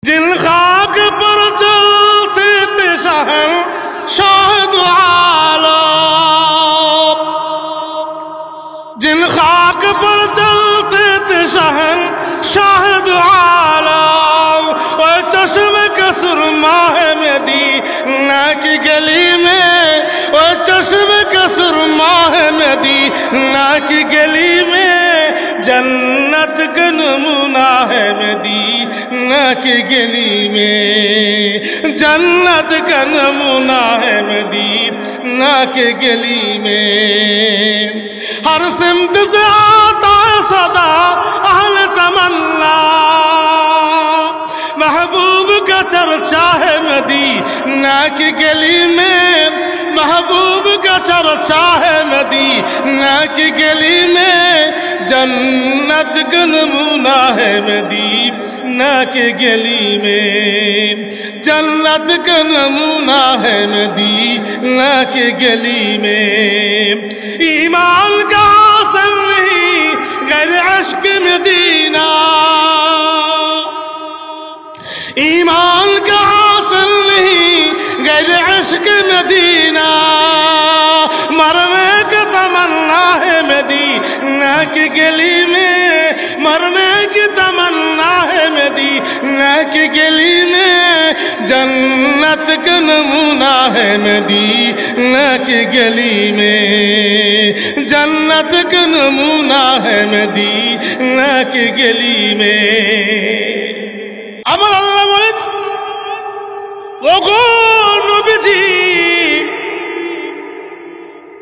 जिन खाक पर चलते थे शहन शाहद आलम, जिन खाक पर चलते थे शहन शाहद आलम, और चश्मे का सुरमा है मदीना की गली में, और चश्मे का सुरमा है मदीना की गली में, जन्नत का नमूना है मदीना की गली में, जन्नत का नमूना है मदीना के गली में। हर सिमत से आता है सदा अहले तमन्ना, महबूब का चर्चा है मदीना की गली में, महबूब का चर्चा है मदीना की गली में, जन्नत का नमूना है मदीना की गली में, जन्नत का नमूना है मदीना की गली में। ईमान का हासिल नहीं गैर इश्क मदीना, ईमान का हासिल नहीं गैर इश्क मदीना, मरने का तमन्ना है मदीना की गली में, मरने की तमन्ना है मदीना की गली में, जन्नत का नमूना है मदीना की गली में, जन्नत का नमूना है मदीना की गली में। আমার আল্লাহ বলেন, ওগো নবীজি,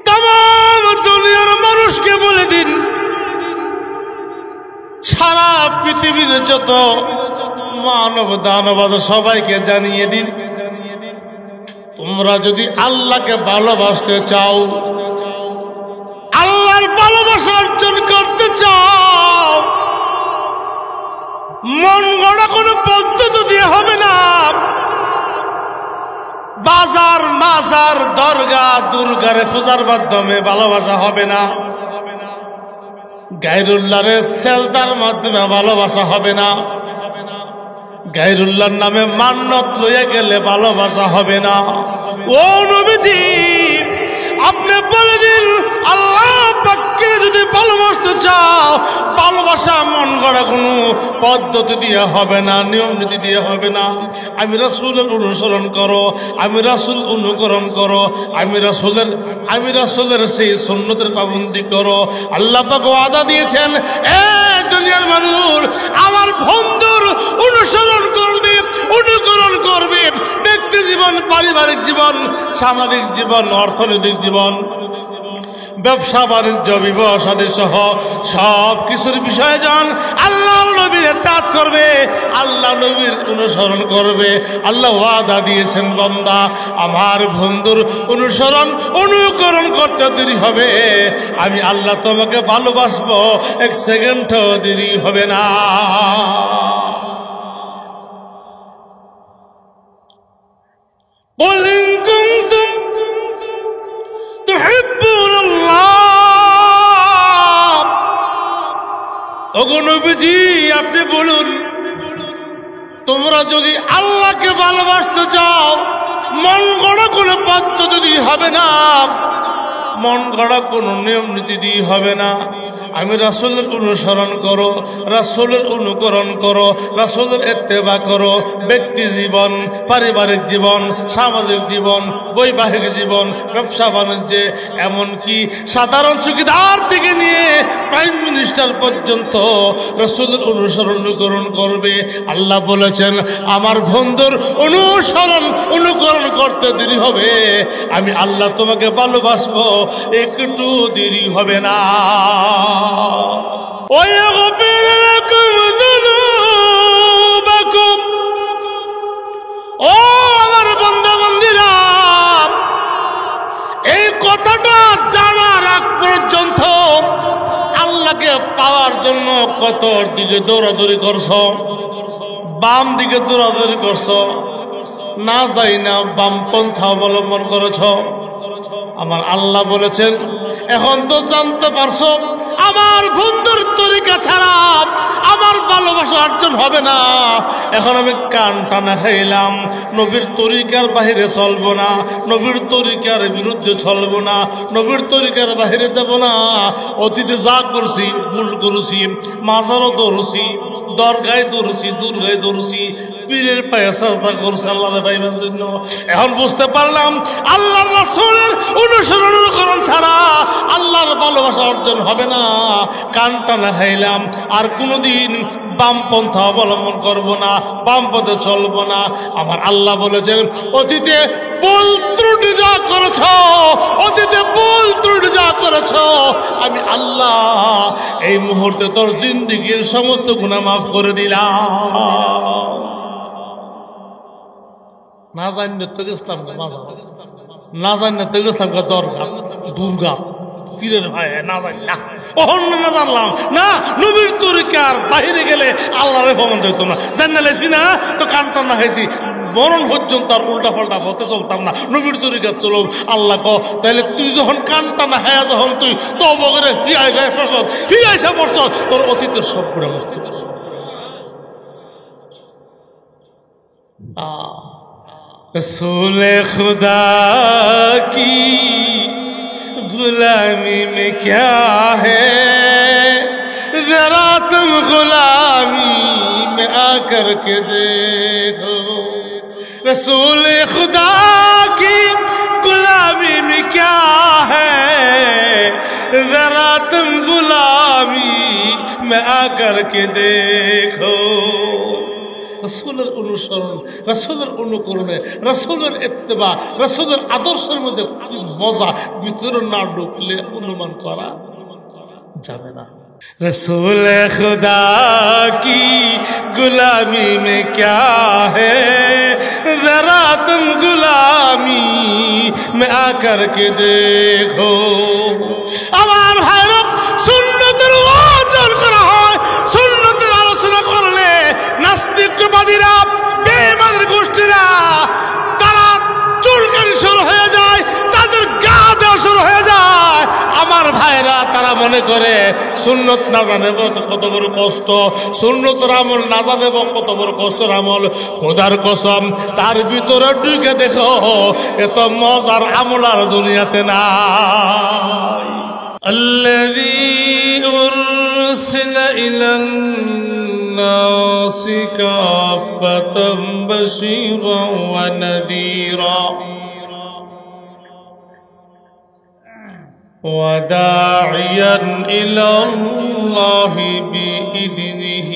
तमाम দুনিয়ার মানুষকে বলে দিন, সারা পৃথিবীর যত মানব দানব আছে সবাইকে জানিয়ে দিন, তোমরা যদি আল্লাহকে ভালোবাসতে চাও, আল্লাহর ভালোবাসা অর্জন করতে চাও, মন গড়া কোনো পদ্ধতি দিয়ে হবে না, বাজার মাজার দরগা দুর্গারে পূজার মাধ্যমে ভালোবাসা হবে না, গায়রুল্লাহরে সেজদার মাধ্যমে ভালোবাসা হবে না, গায়রুল্লাহর নামে মান্নত লইয়া গেলে ভালোবাসা হবে না। ও নবীজি, আপনি বলে দিন, আল্লাহ পাককে যদি ভালোবাসতে চাও, ভালোবাসা মন গড়া কোনো পদ্ধতি দিয়ে হবে না, নিয়ম নীতি দিয়ে হবে না। আমি রাসূলের অনুসরণ করো, আমি রাসূল অনুকরণ করো, আমি রাসূলের সেই সুন্নতের পাবন্দি করো। আল্লাহ পাক ওয়াদা দিয়েছেন, এ দুনিয়ার মানুষ আমার বন্ধুর অনুসরণ করবে, অনুকরণ করবে, ব্যক্তি জীবন, পারিবারিক জীবন, সামাজিক জীবন, অর্থনৈতিক জীবন, ব্যবসা বাণিজ্য, বিবাহ শাদী সহ সব কিছুর বিষয়ে যান আল্লাহ নবীর ইত্তাআত করবে, আল্লাহ নবীর অনুসরণ করবে। আল্লাহ ওয়াদা দিয়েছেন, বান্দা আমার বন্ধুর অনুসরণ অনুকরণ করতে দেরি হবে, আমি আল্লাহ তোমাকে ভালোবাসবো, এক সেকেন্ডও দেরি হবে না। قل إن كنتم تحبون الله, ওগো নবীজি আপনি বলুন, তোমরা যদি আল্লাহকে ভালোবাসতে চাও, মন গড়া কোনো পদ্ধতি দিয়ে হবে না, মন গড়া কোনো নিয়ম নীতি দিয়ে হবে না। আমি রাসূলের অনুসরণ করো, রাসূলের অনুকরণ করো, রাসূলের ইত্তেবা করো, ব্যক্তি জীবন, পারিবারিক জীবন, সামাজিক জীবন, বৈবাহিক জীবন, ব্যবসা বাণিজ্যে, এমনকি সাধারণ চৌকিদার থেকে নিয়ে প্রাইম মিনিস্টার পর্যন্ত রাসূলের অনুসরণ অনুকরণ করবে। আল্লাহ বলেছেন, আমার বন্ধুর অনুসরণ অনুকরণ করতে দেরি হবে, আমি আল্লাহ তোমাকে ভালোবাসবো, একটু দেরি হবে না। ويغفر لكم ذنوبكم, ও আমার বান্দা বান্দীরা, এই কথাটা জানার আগ পর্যন্ত আল্লাহকে পাওয়ার জন্য কত দিকে দৌড়াদৌড়ি করছো, বাম দিকে দৌড়াদৌড়ি করছো, না যাই না বামপন্থা অবলম্বন করেছ। আমার আল্লাহ বলেছেন, এখন তো জানতে পারছো আমার বন্ধুর তরিকা ছাড়া আমার ভালোবাসা অর্জন হবে না। এখন আমি কান টানা খাইলাম, নবীর তরিকার বাহিরে চলবো না, নবীর তরিকার বিরুদ্ধে চলবো না, নবীর তরিকার বাহিরে যাব না। অতীতে যা করছি ভুল করছি, মাজারও ধরছি, দরগায় ধরছি, দুর্গায় ধরছি, পীরের পায়ে সাজদা করছে আল্লাহর পাইবার জন্য। এখন বুঝতে পারলাম আল্লাহর রাসূলের অনুসরণ অনুকরণ ছাড়া আল্লাহর ভালোবাসা অর্জন হবে না। কান টানা খাইলাম, আর কোনোদিন বামপন্থা অবলম্বন করব না, বাম পথে চলবো না। আমার আল্লাহ বলেছেন, অতীতে ভুল ত্রুটি যা করেছ, অতীতে ভুল ত্রুটি যা করেছ, আমি আল্লাহ এই মুহূর্তে তোর জিন্দেগীর সমস্ত গুনাহ মাফ করে দিলাম। না জানলে তো ইসলাম না জানলে তো ইসলাম দরকার দুর্গা পীরের ভাই না জানি না অন্য না জানলাম না। নবীর তরিকার বাইরে গেলে আল্লাহরে ভবন যেত না, জান্নাত লেছি না তো কানতাম না হয়েছি মরণ পর্যন্ত আর উল্টা পাল্টা হতে চলতাম না। নবীর তরিকার চলো আল্লাহ ক, তাহলে তুই যখন কানতা না হ্যাঁ, যখন তুই তবরে ফিরাইসা পড়ছ, তোর অতীতের সব গুণা মুক্তি। रसूल खुदा की गुलामी में क्या है, जरा तुम गुलामी में आकर के देखो। रसूल खुदा की गुलामी में क्या है, जरा तुम गुलामी में आकर के देखो। রাসূলের অনুসরণ, রাসূলের অনুকরণে, রাসূলের ইত্তেবা, রাসূলের আদর্শের মধ্যে মজা ভিতরে না ঢুকলে অনুমান করা যাবে না। रसूल खुदा की गुलामी में क्या है, जरा तुम गुलामी में आकर के देखो। আমার ভাইরা, সুন্নতের ওজন করা হয়, সুন্নতের আলোচনা করলে নাস্তিকবাদীরা, বেঈমানের গোষ্ঠীরা তারা চুলকানি শুরু হয়ে যায়, তাদের গা দেওয়া শুরু হয়ে যায়। আমার ভাইরা, তারা মনে করে সুন্নত না জানেব কত বড় কষ্ট, সুন্নতের আমল না জানেব কত বড় কষ্টের আমল। খোদার কসম, তার ভিতরে ঢুকে দেখো এত মজার আমল আর দুনিয়াতে নাই। আল্লাযী উরসিলা ইলান নাসি কাফাতাম বাশীরান ওয়া নাযীরা وداعيا إلى الله بإذنه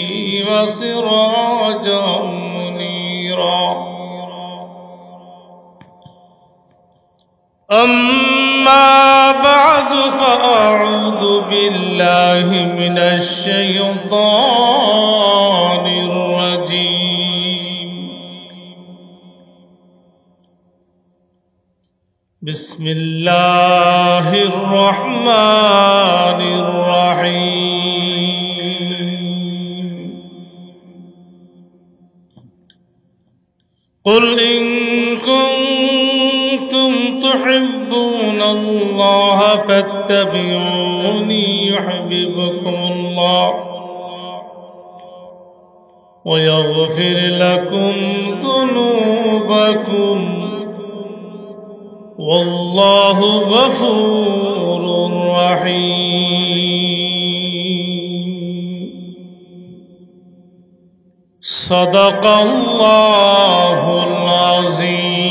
وسراجا منيرا. أما بعد فأعوذ بالله من الشيطان الرجيم. بسم الله الرحمن الرحيم. قل إن كنتم تحبون الله فاتبعوني يحببكم الله ويغفر لكم ذنوبكم والله غفور رحيم. صدق الله العظيم.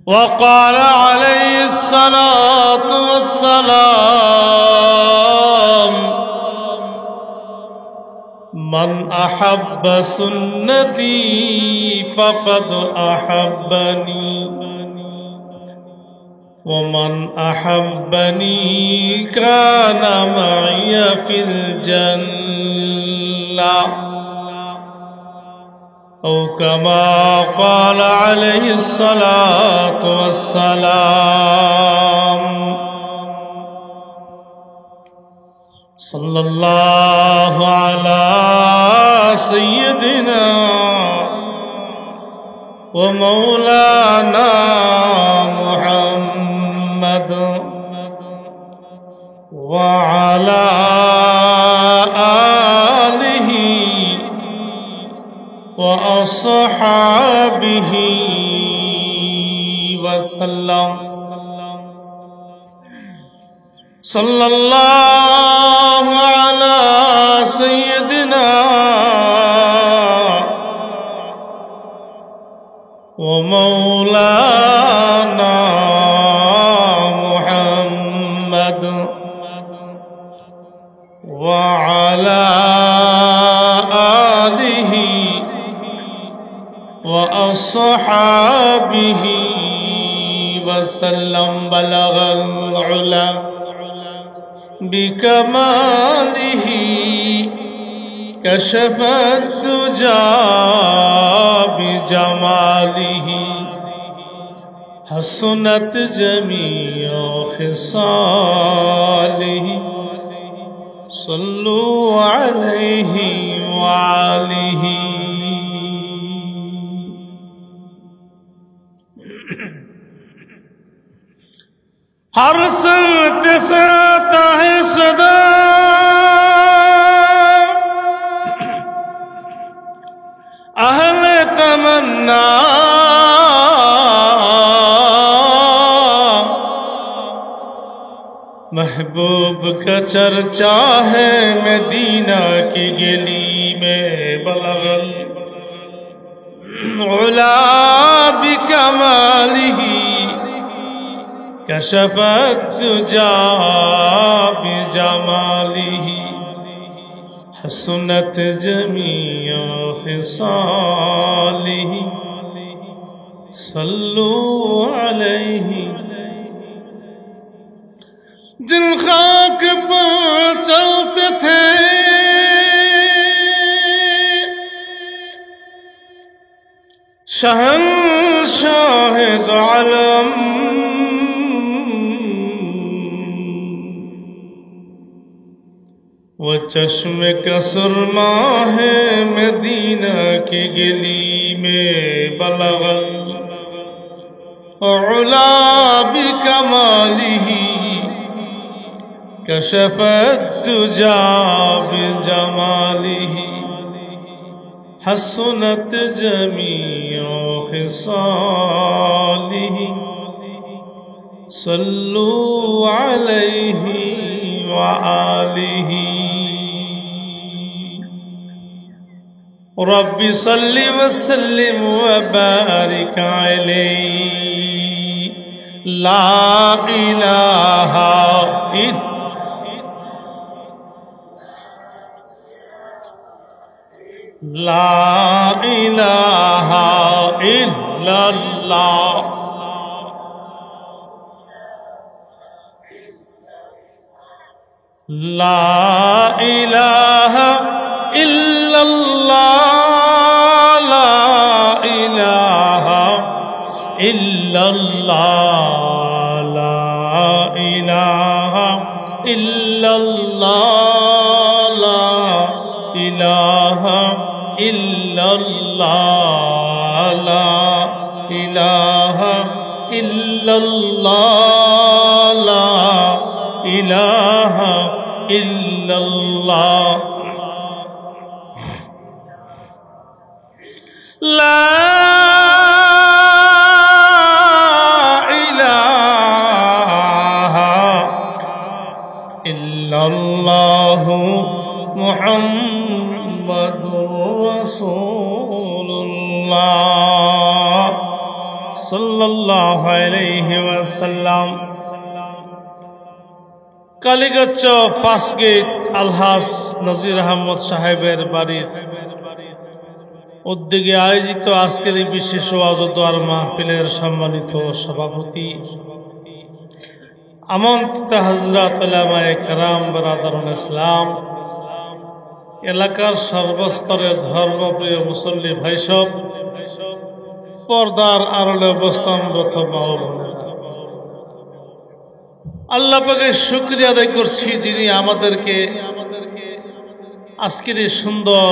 وقال عليه الصلاة والسلام: من أحب سنتي فقد أحبني ومن أحبني كان معي في الجنة أو كما قال عليه الصلاة والسلام. صلى الله على سيدنا ومولانا محمد وأصحابه وسلم صلى الله على سيدنا ومولانا محمد وعلى آله وأصحابه وسلم بلغ العلا بكماله كشف الدجى بجماله حسنت جميع خصاله صلوا عليه وآله हर संत से आता है सदा अहले तमन्ना महबूब का चर्चा है मदीना की गली में बलगल उला बिकमालिही كشف الدجى بجماله حسنت جميع خصاله صلوا عليه जिन खाक पर चलते थे शहंशाह दो आलम वो चश्मे का सुरमा है मदीना की गली में बलगल उला बिकमालिही कशफत दुजा बिजमालिही हसनत जमीओ खिसालिही सल्लू अलैहि व आलिही रब्बि सल्लि वसल्लिम वबारिक अलैहि ला इलाहा इल्लल्लाह ला इलाहा इल्लल्लाह ला इलाहा इल्लल्लाह ला इलाहा इल्लल्लाह ला इलाहा इल्लल्लाह ला इलाहा इल्लल्लाह ला इलाहा इल्लल्लाह ला इलाहा इल्लल्लाह मुहम्मदुर रसूलुल्लाह सल्लल्लाहु अलैहि वसल्लम কালীগঞ্জ ফার্স্ট গেট আলহাজ নজির আহমদ সাহেবের বাড়ির উদ্যোগে আয়োজিত আজকের এই বিশেষ ওয়াজ ও দোয়ার মাহফিলের সম্মানিত সভাপতি আমন্ত্রিত হযরত উলামায়ে কেরাম বিরাদরান ইসলাম এলাকার সর্বস্তরের ধর্মপ্রিয় মুসল্লি ভাইসব পর্দার আড়ালে অবস্থানরত মা ও বোনেরা আল্লাহ পাকের শুকরিয়া আদায় করছি যিনি আমাদেরকে আজকের এই সুন্দর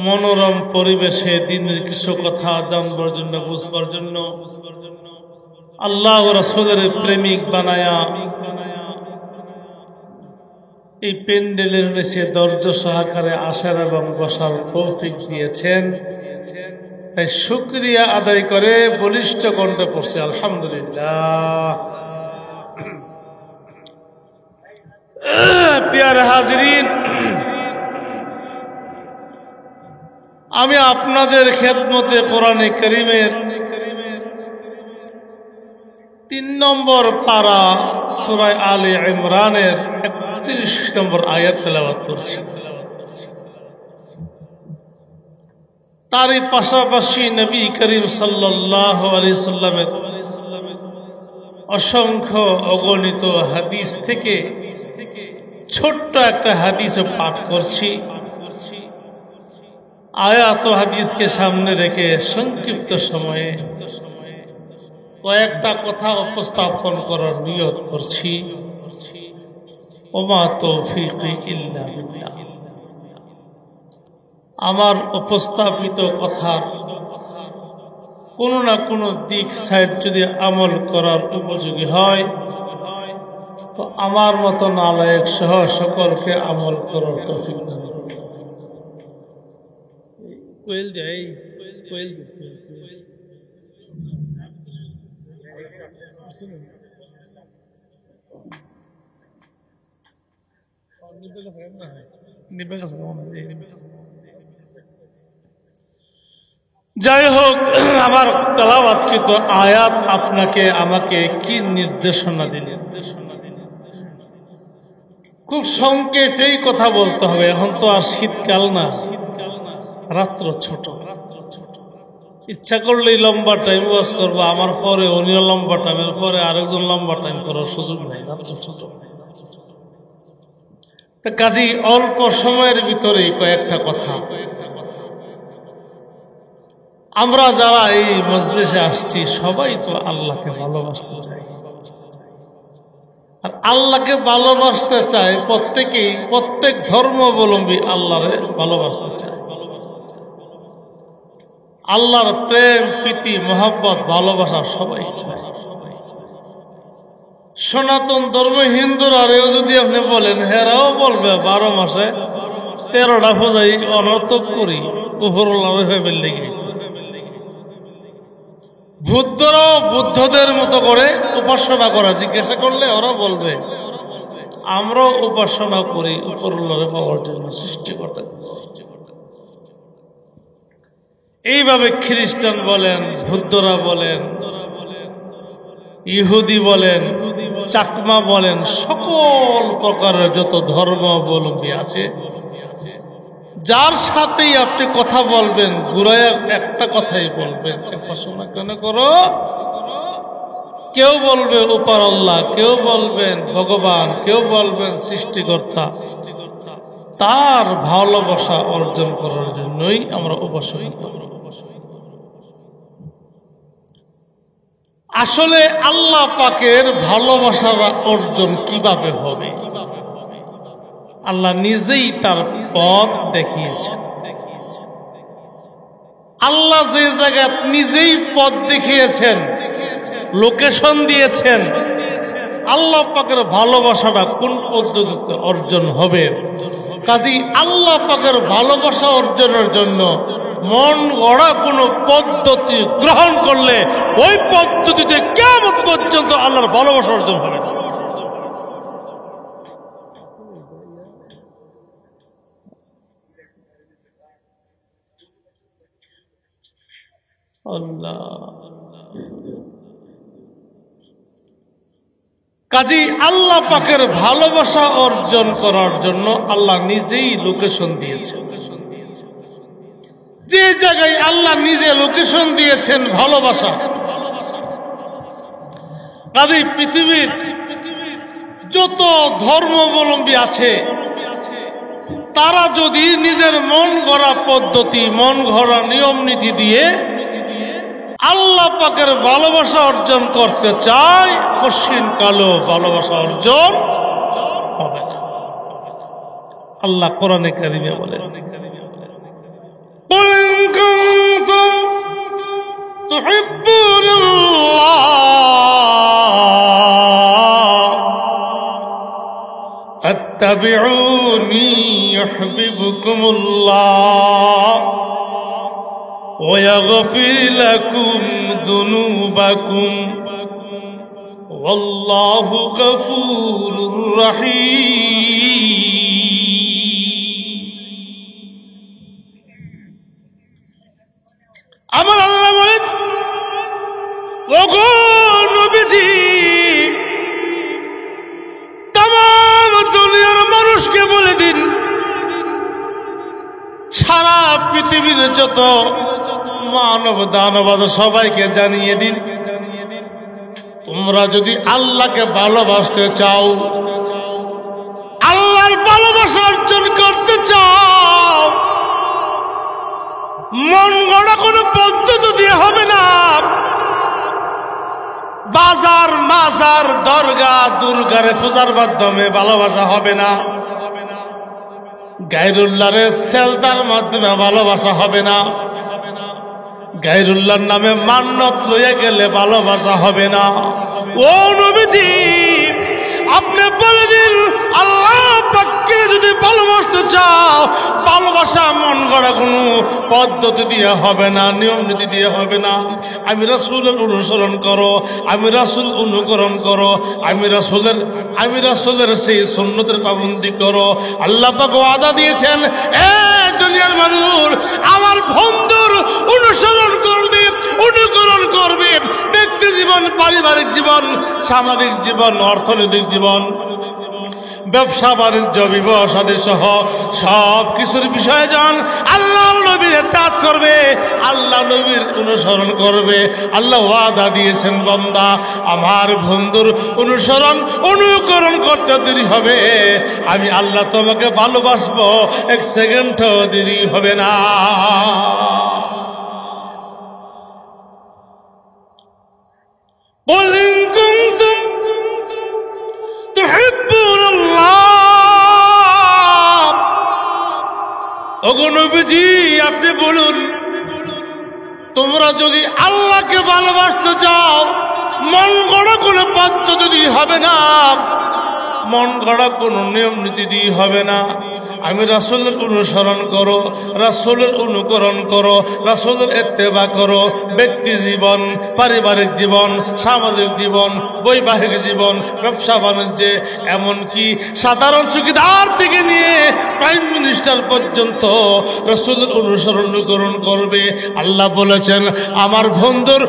মনোরম পরিবেশে দিনের কিছু কথা জানবার জন্য বুঝবার জন্য আল্লাহ ও রাসূলের প্রেমিক বানায়া এই প্যান্ডেলের নিচে ধৈর্য সহকারে আসার এবং বসার তৌফিক দিয়েছেন, তাই শুকরিয়া আদায় করে বলিষ্ঠ কণ্ঠে পড়ছে আলহামদুলিল্লাহ। প্রিয় হাজিরিন, আমি আপনাদের খেদমতে কোরআনে কারীমের 3 নম্বর পারা সূরা আলে ইমরানের 31 নম্বর আয়াত তেলাওয়াত করছি। তারই পাশাপাশি নবী করিম সাল্লাল্লাহু আলাইহি সাল্লামের অসংখ্য অগণিত হাদিস থেকে ছোট্ট একটা হাদিসও পাঠ করছি। আয়াত ও হাদিসকে সামনে রেখে সংক্ষিপ্ত সময়ে কয়েকটা কথা উপস্থাপন করার নিয়ত করছি। ওমা তৌফিকি ইল্লা বিল্লাহ। আমার উপস্থাপিত কথার কোনো না কোনো দিক সাইড যদি আমল করার উপযোগী হয় তো আমার মতো নালায়েক সহ সকলকে আমল করার তৌফিক দান করুন। যাই হোক, আমার তেলাওয়াতকৃত আয়াত আপনাকে আমাকে কি নির্দেশনা দিলেন? খুব সংক্ষেপেই কথা বলতে হবে। এখন তো আর শীতকাল না, রাত্র ছোট। ইচ্ছা করলেই লম্বা টাইম ওয়াজ করবো, আমার পরে উনিও লম্বা টাইমের পরে আরেকজন লম্বা টাইম করার সুযোগ নাই, রাত্র ছোট। কাজী অল্প সময়ের ভিতরেই কয়েকটা কথা। আমরা যারা এই মজলিসে আসছি সবাই তো আল্লাহকে ভালোবাসতে চাই, আর আল্লাহকে ভালোবাসতে চায় প্রত্যেকেই, প্রত্যেক ধর্মাবলম্বী আল্লাহরে ভালোবাসতে চায়। আল্লাহর প্রেম, প্রীতি, মহব্বত, ভালোবাসা সবাই চায়। সনাতন ধর্ম হিন্দুরা যদি আপনি বলেন, হেরাও বলবে 12 মাসে 13টা পূজাই অনর্থক করি লেগে। বুদ্ধরাও বুদ্ধদের মতো করে উপাসনা করা জিজ্ঞাসা করলে ওরা বলবে আমরাও উপাসনা করি উপরওয়ালারে পাওয়ার জন্য, সৃষ্টিকর্তা। এইভাবে খ্রিস্টান বলেন, বুদ্ধরা বলেন, ইহুদি বলেন, চাকমা বলেন, সকল প্রকারের যত ধর্মাবলম্বী আছে, যার সাথেই আপনি কথা বলবেন ঘুরাইয়া একটা কথাই বলবেন, উপাসনা কেন করো? কেউ বলবে উপর আল্লাহ, কেউ বলবেন ভগবান, কেউ বলবেন সৃষ্টিকর্তা। তার ভালোবাসা অর্জন করার জন্যই আমরা উপাসনা করি। আসলে আল্লাহ পাকের ভালোবাসা অর্জন কিভাবে হবে? আল্লাহ নিজেই তার পথ দেখিয়েছেন। আল্লাহ যে জায়গায় নিজেই পথ দেখিয়েছেন, লোকেশন দিয়েছেন, আল্লাহ পাকের ভালোবাসাটা কোন পদ্ধতিতে অর্জন হবে। কাজী আল্লাহ পাকের ভালোবাসা অর্জনের জন্য মন গড়া কোনো পদ্ধতি গ্রহণ করলে ওই পদ্ধতিতে কিয়ামত পর্যন্ত আল্লাহর ভালোবাসা অর্জন হবে না। কাজী আল্লাহ পাকের ভালোবাসা অর্জন করার জন্য আল্লাহ নিজেই লোকেশন দিয়েছেন। যে জায়গায় আল্লাহ নিজে লোকেশন দিয়েছেন ভালোবাসা, কাজী পৃথিবীর যত ধর্মাবলম্বী আছে তারা যদি নিজের মন গড়া পদ্ধতি, মন গড়া নিয়ম নীতি দিয়ে আল্লাহ পাকের ভালোবাসা অর্জন করতে চায়, কশিন কালো ভালোবাসা অর্জন হবে না। আল্লাহ কোরআনে কারিমে বলেন, ফাত্তাবিউনি ইউহিব্বুকুমুল্লাহ ওয়া ইয়াগফির লাকুম যুনুবাকুম ওয়াল্লাহু গফুরুর রহিম। আমার আল্লাহ বলেন, ওগো নবীজি, তাম দুনিয়ার মানুষকে বলে দিন, সারা পৃথিবীর যত মানব দানব সবাইকে জানিয়ে দিন, তোমরা যদি আল্লাহকে ভালোবাসতে চাও, আল্লাহর ভালোবাসা অর্জন করতে চাও, মন গড়া কোনো পদ্ধতি দিয়ে হবে না। বাজার মাজার দরগা দুর্গারে পূজার মাধ্যমে ভালোবাসা হবে না। গায়রুল্লাহরে সেজদার মাধ্যমে ভালোবাসা হবে না। গায়রুল্লাহর নামে মান্নত লইয়া গেলে ভালোবাসা হবে না। ও নবীজি, আপনি বলে দিন, আল্লাহ পাককে যদি ভালোবাসতে চাও, ভালোবাসা মন গড়া কোনো পদ্ধতি দিয়ে হবে না, নিয়ম নীতি দিয়ে হবে না। আমি রাসূলের অনুসরণ করো, আমি রাসূল অনুকরণ করো, আমি রাসূলের সেই সুন্নতের পাবন্দি করো। আল্লাহ পাক ওয়াদা দিয়েছেন, এ দুনিয়ার মানুষ আমার বন্ধুর অনুসরণ করবে, অনুকরণ করবে। ব্যক্তি জীবন, পারিবারিক জীবন, সামাজিক জীবন, অর্থনৈতিক জীবন, ব্যবসা বাণিজ্য, বিবাহ শাদী সহ সব কিছুর বিষয়ে যখন আল্লাহ নবীর ইত্তাআত করবে, আল্লাহ নবীর অনুসরণ করবে, আল্লাহ ওয়াদা দিয়েছেন, বান্দা আমার বন্ধুর অনুসরণ অনুকরণ করতে দেরি হবে, আমি আল্লাহ তোমাকে ভালোবাসবো, এক সেকেন্ডও দেরি হবে না। قل إن كنتم تحبون الله, ওগো নবীজি আপনি বলুন, তোমরা যদি আল্লাহকে ভালোবাসতে চাও, মন গড়া কোনো পদ্ধতি দিয়ে হবে না, মন গড়া কোনো নিয়ম নীতি দিয়ে হবে না। আমি রাসূলের অনুসরণ করো, রাসূলের অনুকরণ করো, রাসূলের ইত্তেবা করো। ব্যক্তি জীবন, পারিবারিক জীবন, সামাজিক জীবন, বৈবাহিক জীবন, ব্যবসা বাণিজ্যে, এমনকি সাধারণ চৌকিদার থেকে নিয়ে প্রাইম মিনিস্টার পর্যন্ত রাসূলের অনুকরণ করবে। আল্লাহ বলেছেন, আমার বন্ধুর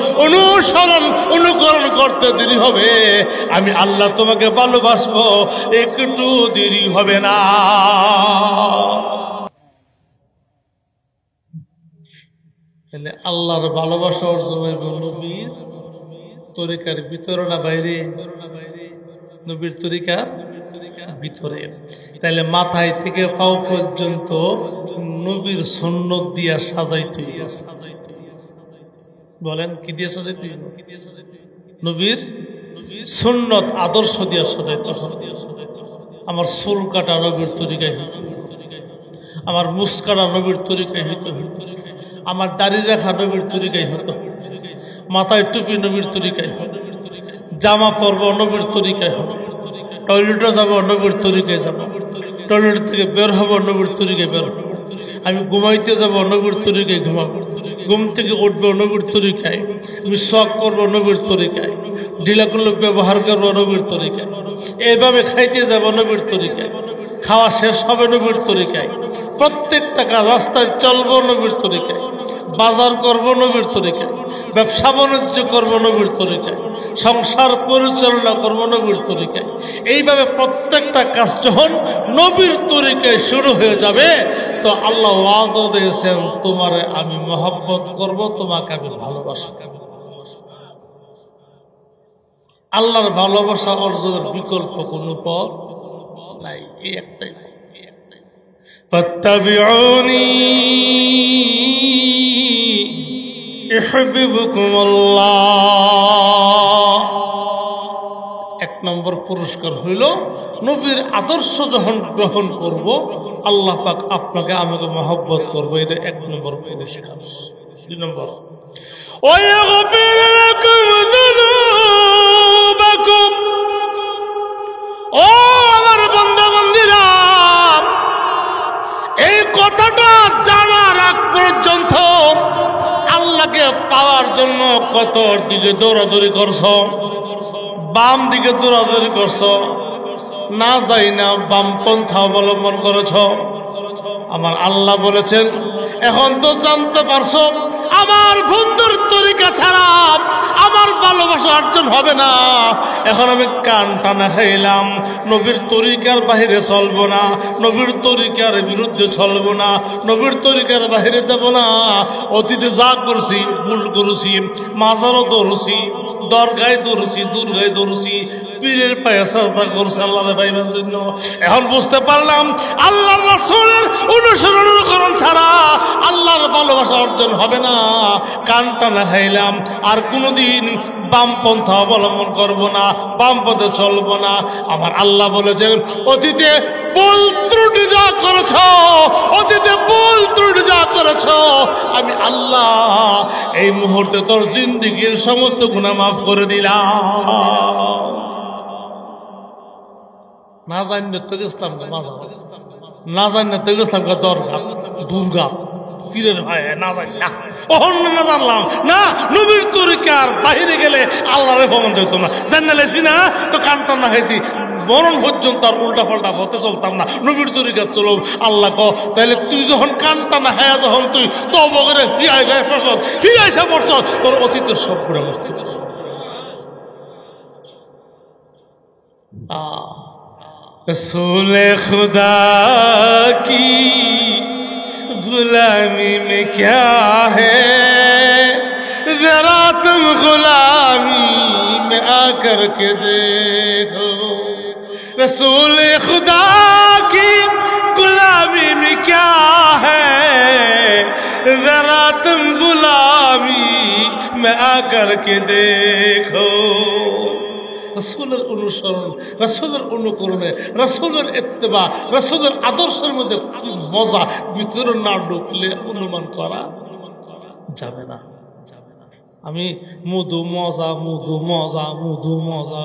অনুকরণ করতে দেরি হবে, আমি আল্লাহ তোমাকে ভালোবাসবো, একটু দেরি হবে না। আল্লাহর ভালোবাসা অর্জন নবীর তরিকার ভিতরে না বাইরে? নবীর তরিকার ভিতরে। তাহলে মাথায় থেকে পাও পর্যন্ত নবীর সুন্নত দিয়া সাজাইতে, বলেন কি দিয়ে সাজাইতে? নবীর সুন্নত আদর্শ দিয়া সাজাইতে। আমার চুল কাটা নবীর তরিকায় হইত, আমার মুস্কাটা নবীর তরিকায় হইত, আমার দাড়ি রাখা নবীর তরিকায় হতো, মাথায় টুপি নবীর তরিকায় হতো, জামা পরব নবীর তরিকায় হতো, টয়লেটে যাবো নবীর তরিকায় যাবো, টয়লেট থেকে বের হবো নবীর তরিকায় বের হবো, আমি ঘুমাইতে যাবো নবীর তরিকায় ঘুমাবো, ঘুম থেকে উঠবো নবীর তরিকায়, আমি শখ করবো নবীর তরিকায়, ঢিলাগুলো ব্যবহার করবো নবীর তরিকায়, এইভাবে খাইতে যাবো নবীর তরিকায়, খাওয়া শেষ হবে নবীর তরিকায়, প্রত্যেকটা কাজ রাস্তায় চলবো নবীর তরিকায়, বাজার করবো নবীর তরিকায়, ব্যবসা বাণিজ্য করবো নবীর তরিকায়, সংসার পরিচালনা করবো নবীর তরিকায়। এইভাবে প্রত্যেকটা কাজ যখন নবীর তরিকায় শুরু হয়ে যাবে, তো আল্লাহ ওয়াদা দিয়েছেন, তোমারে আমি মহব্বত করব, তোমাকে আমি ভালোবাসব। আল্লাহর ভালোবাসা অর্জনের বিকল্প কোনো পথ নাই, এই একটাই। ফাত্তাবিউনি ইউহিব্বুকুমুল্লাহ। এক নম্বর পুরস্কার হইল, নবীর আদর্শ যখন গ্রহণ করব, আল্লাহ পাক আপনাকে আমাকে মহব্বত করবো, এটা এক নম্বর পুরস্কার। দুই নম্বর, ওয়াগফির লাকুম যুনুবাকুম। ও আমার বান্দা বান্দীরা, কথাটা জানার আগ পর্যন্ত আল্লাহকে পাওয়ার জন্য কত দিকে দৌড়াদৌড়ি করছো, বাম দিকে দৌড়াদৌড়ি করছো, না যাই না বামপন্থা অবলম্বন করেছ। আমার আল্লাহ বলেছেন এখন তো জানতে পারছো আমার বন্ধুর তরিকা ছাড়া আমার ভালোবাসা অর্জন হবে না। এখন আমি কান টানা খাইলাম, নবীর তরিকার বাহিরে চলবো না, নবীর তরিকার বিরুদ্ধে চলবো না, নবীর তরিকার বাহিরে যাব না। অতীতে যা করছি ভুল করছি, মাজারও দৌড়ছি, দরগায় দৌড়ছি, দুর্গায় দৌড়ছি, পীরের পায়ে সাজদা করছে আল্লাহর পাইবার জন্য। এখন বুঝতে পারলাম আল্লাহর রাসূলের অনুসরণ ছাড়া আল্লাহর ভালোবাসা অর্জন হবে না। কান টানা খাইলাম, আর কোনোদিন বামপন্থা অবলম্বন করব না, বাম পথে চলবো না। আমার আল্লাহ বলেছেন অতীতে ভুল ত্রুটি যা করেছ, অতীতে ভুল ত্রুটি যা করেছ, আমি আল্লাহ এই মুহূর্তে তোর জিন্দেগীর সমস্ত গুনাহ মাফ করে দিলাম। না জানলে তো ইসলাম না জানলে তো ইসলাম দরকার দুর্গা পীরের ভাই না জানি না অন্য না জানলাম না, নবীর তরিকার বাইরে গেলে আল্লাহরে ভবন যেত না, জানালেছি না তো কানটান না হয়েছি মরণ পর্যন্ত আর উল্টা পাল্টা হতে চলতাম না, নবীর তরিকার চলো আল্লাহ ক। তাহলে তুই যখন কানটানা হ্যাঁ যখন তুই তবরে ফিরাইসা পড়ছ, তোর অতীতের সব করে মুক্তি। रसूल खुदा की गुलामी में क्या है, जरा तुम गुलामी में आकर के देखो। रसूल खुदा की गुलामी में क्या है, जरा तुम गुलामी में आकर के देखो। রসুলের অনুসরণ, রসুলের অনুকরণে, রসুলের ইত্তেবা, রসুলের আদর্শের মধ্যে মজা ভিতরে না ঢুকলে অনুমান করা যাবে না। আমি মধু মজা মধু মজা মধু মজা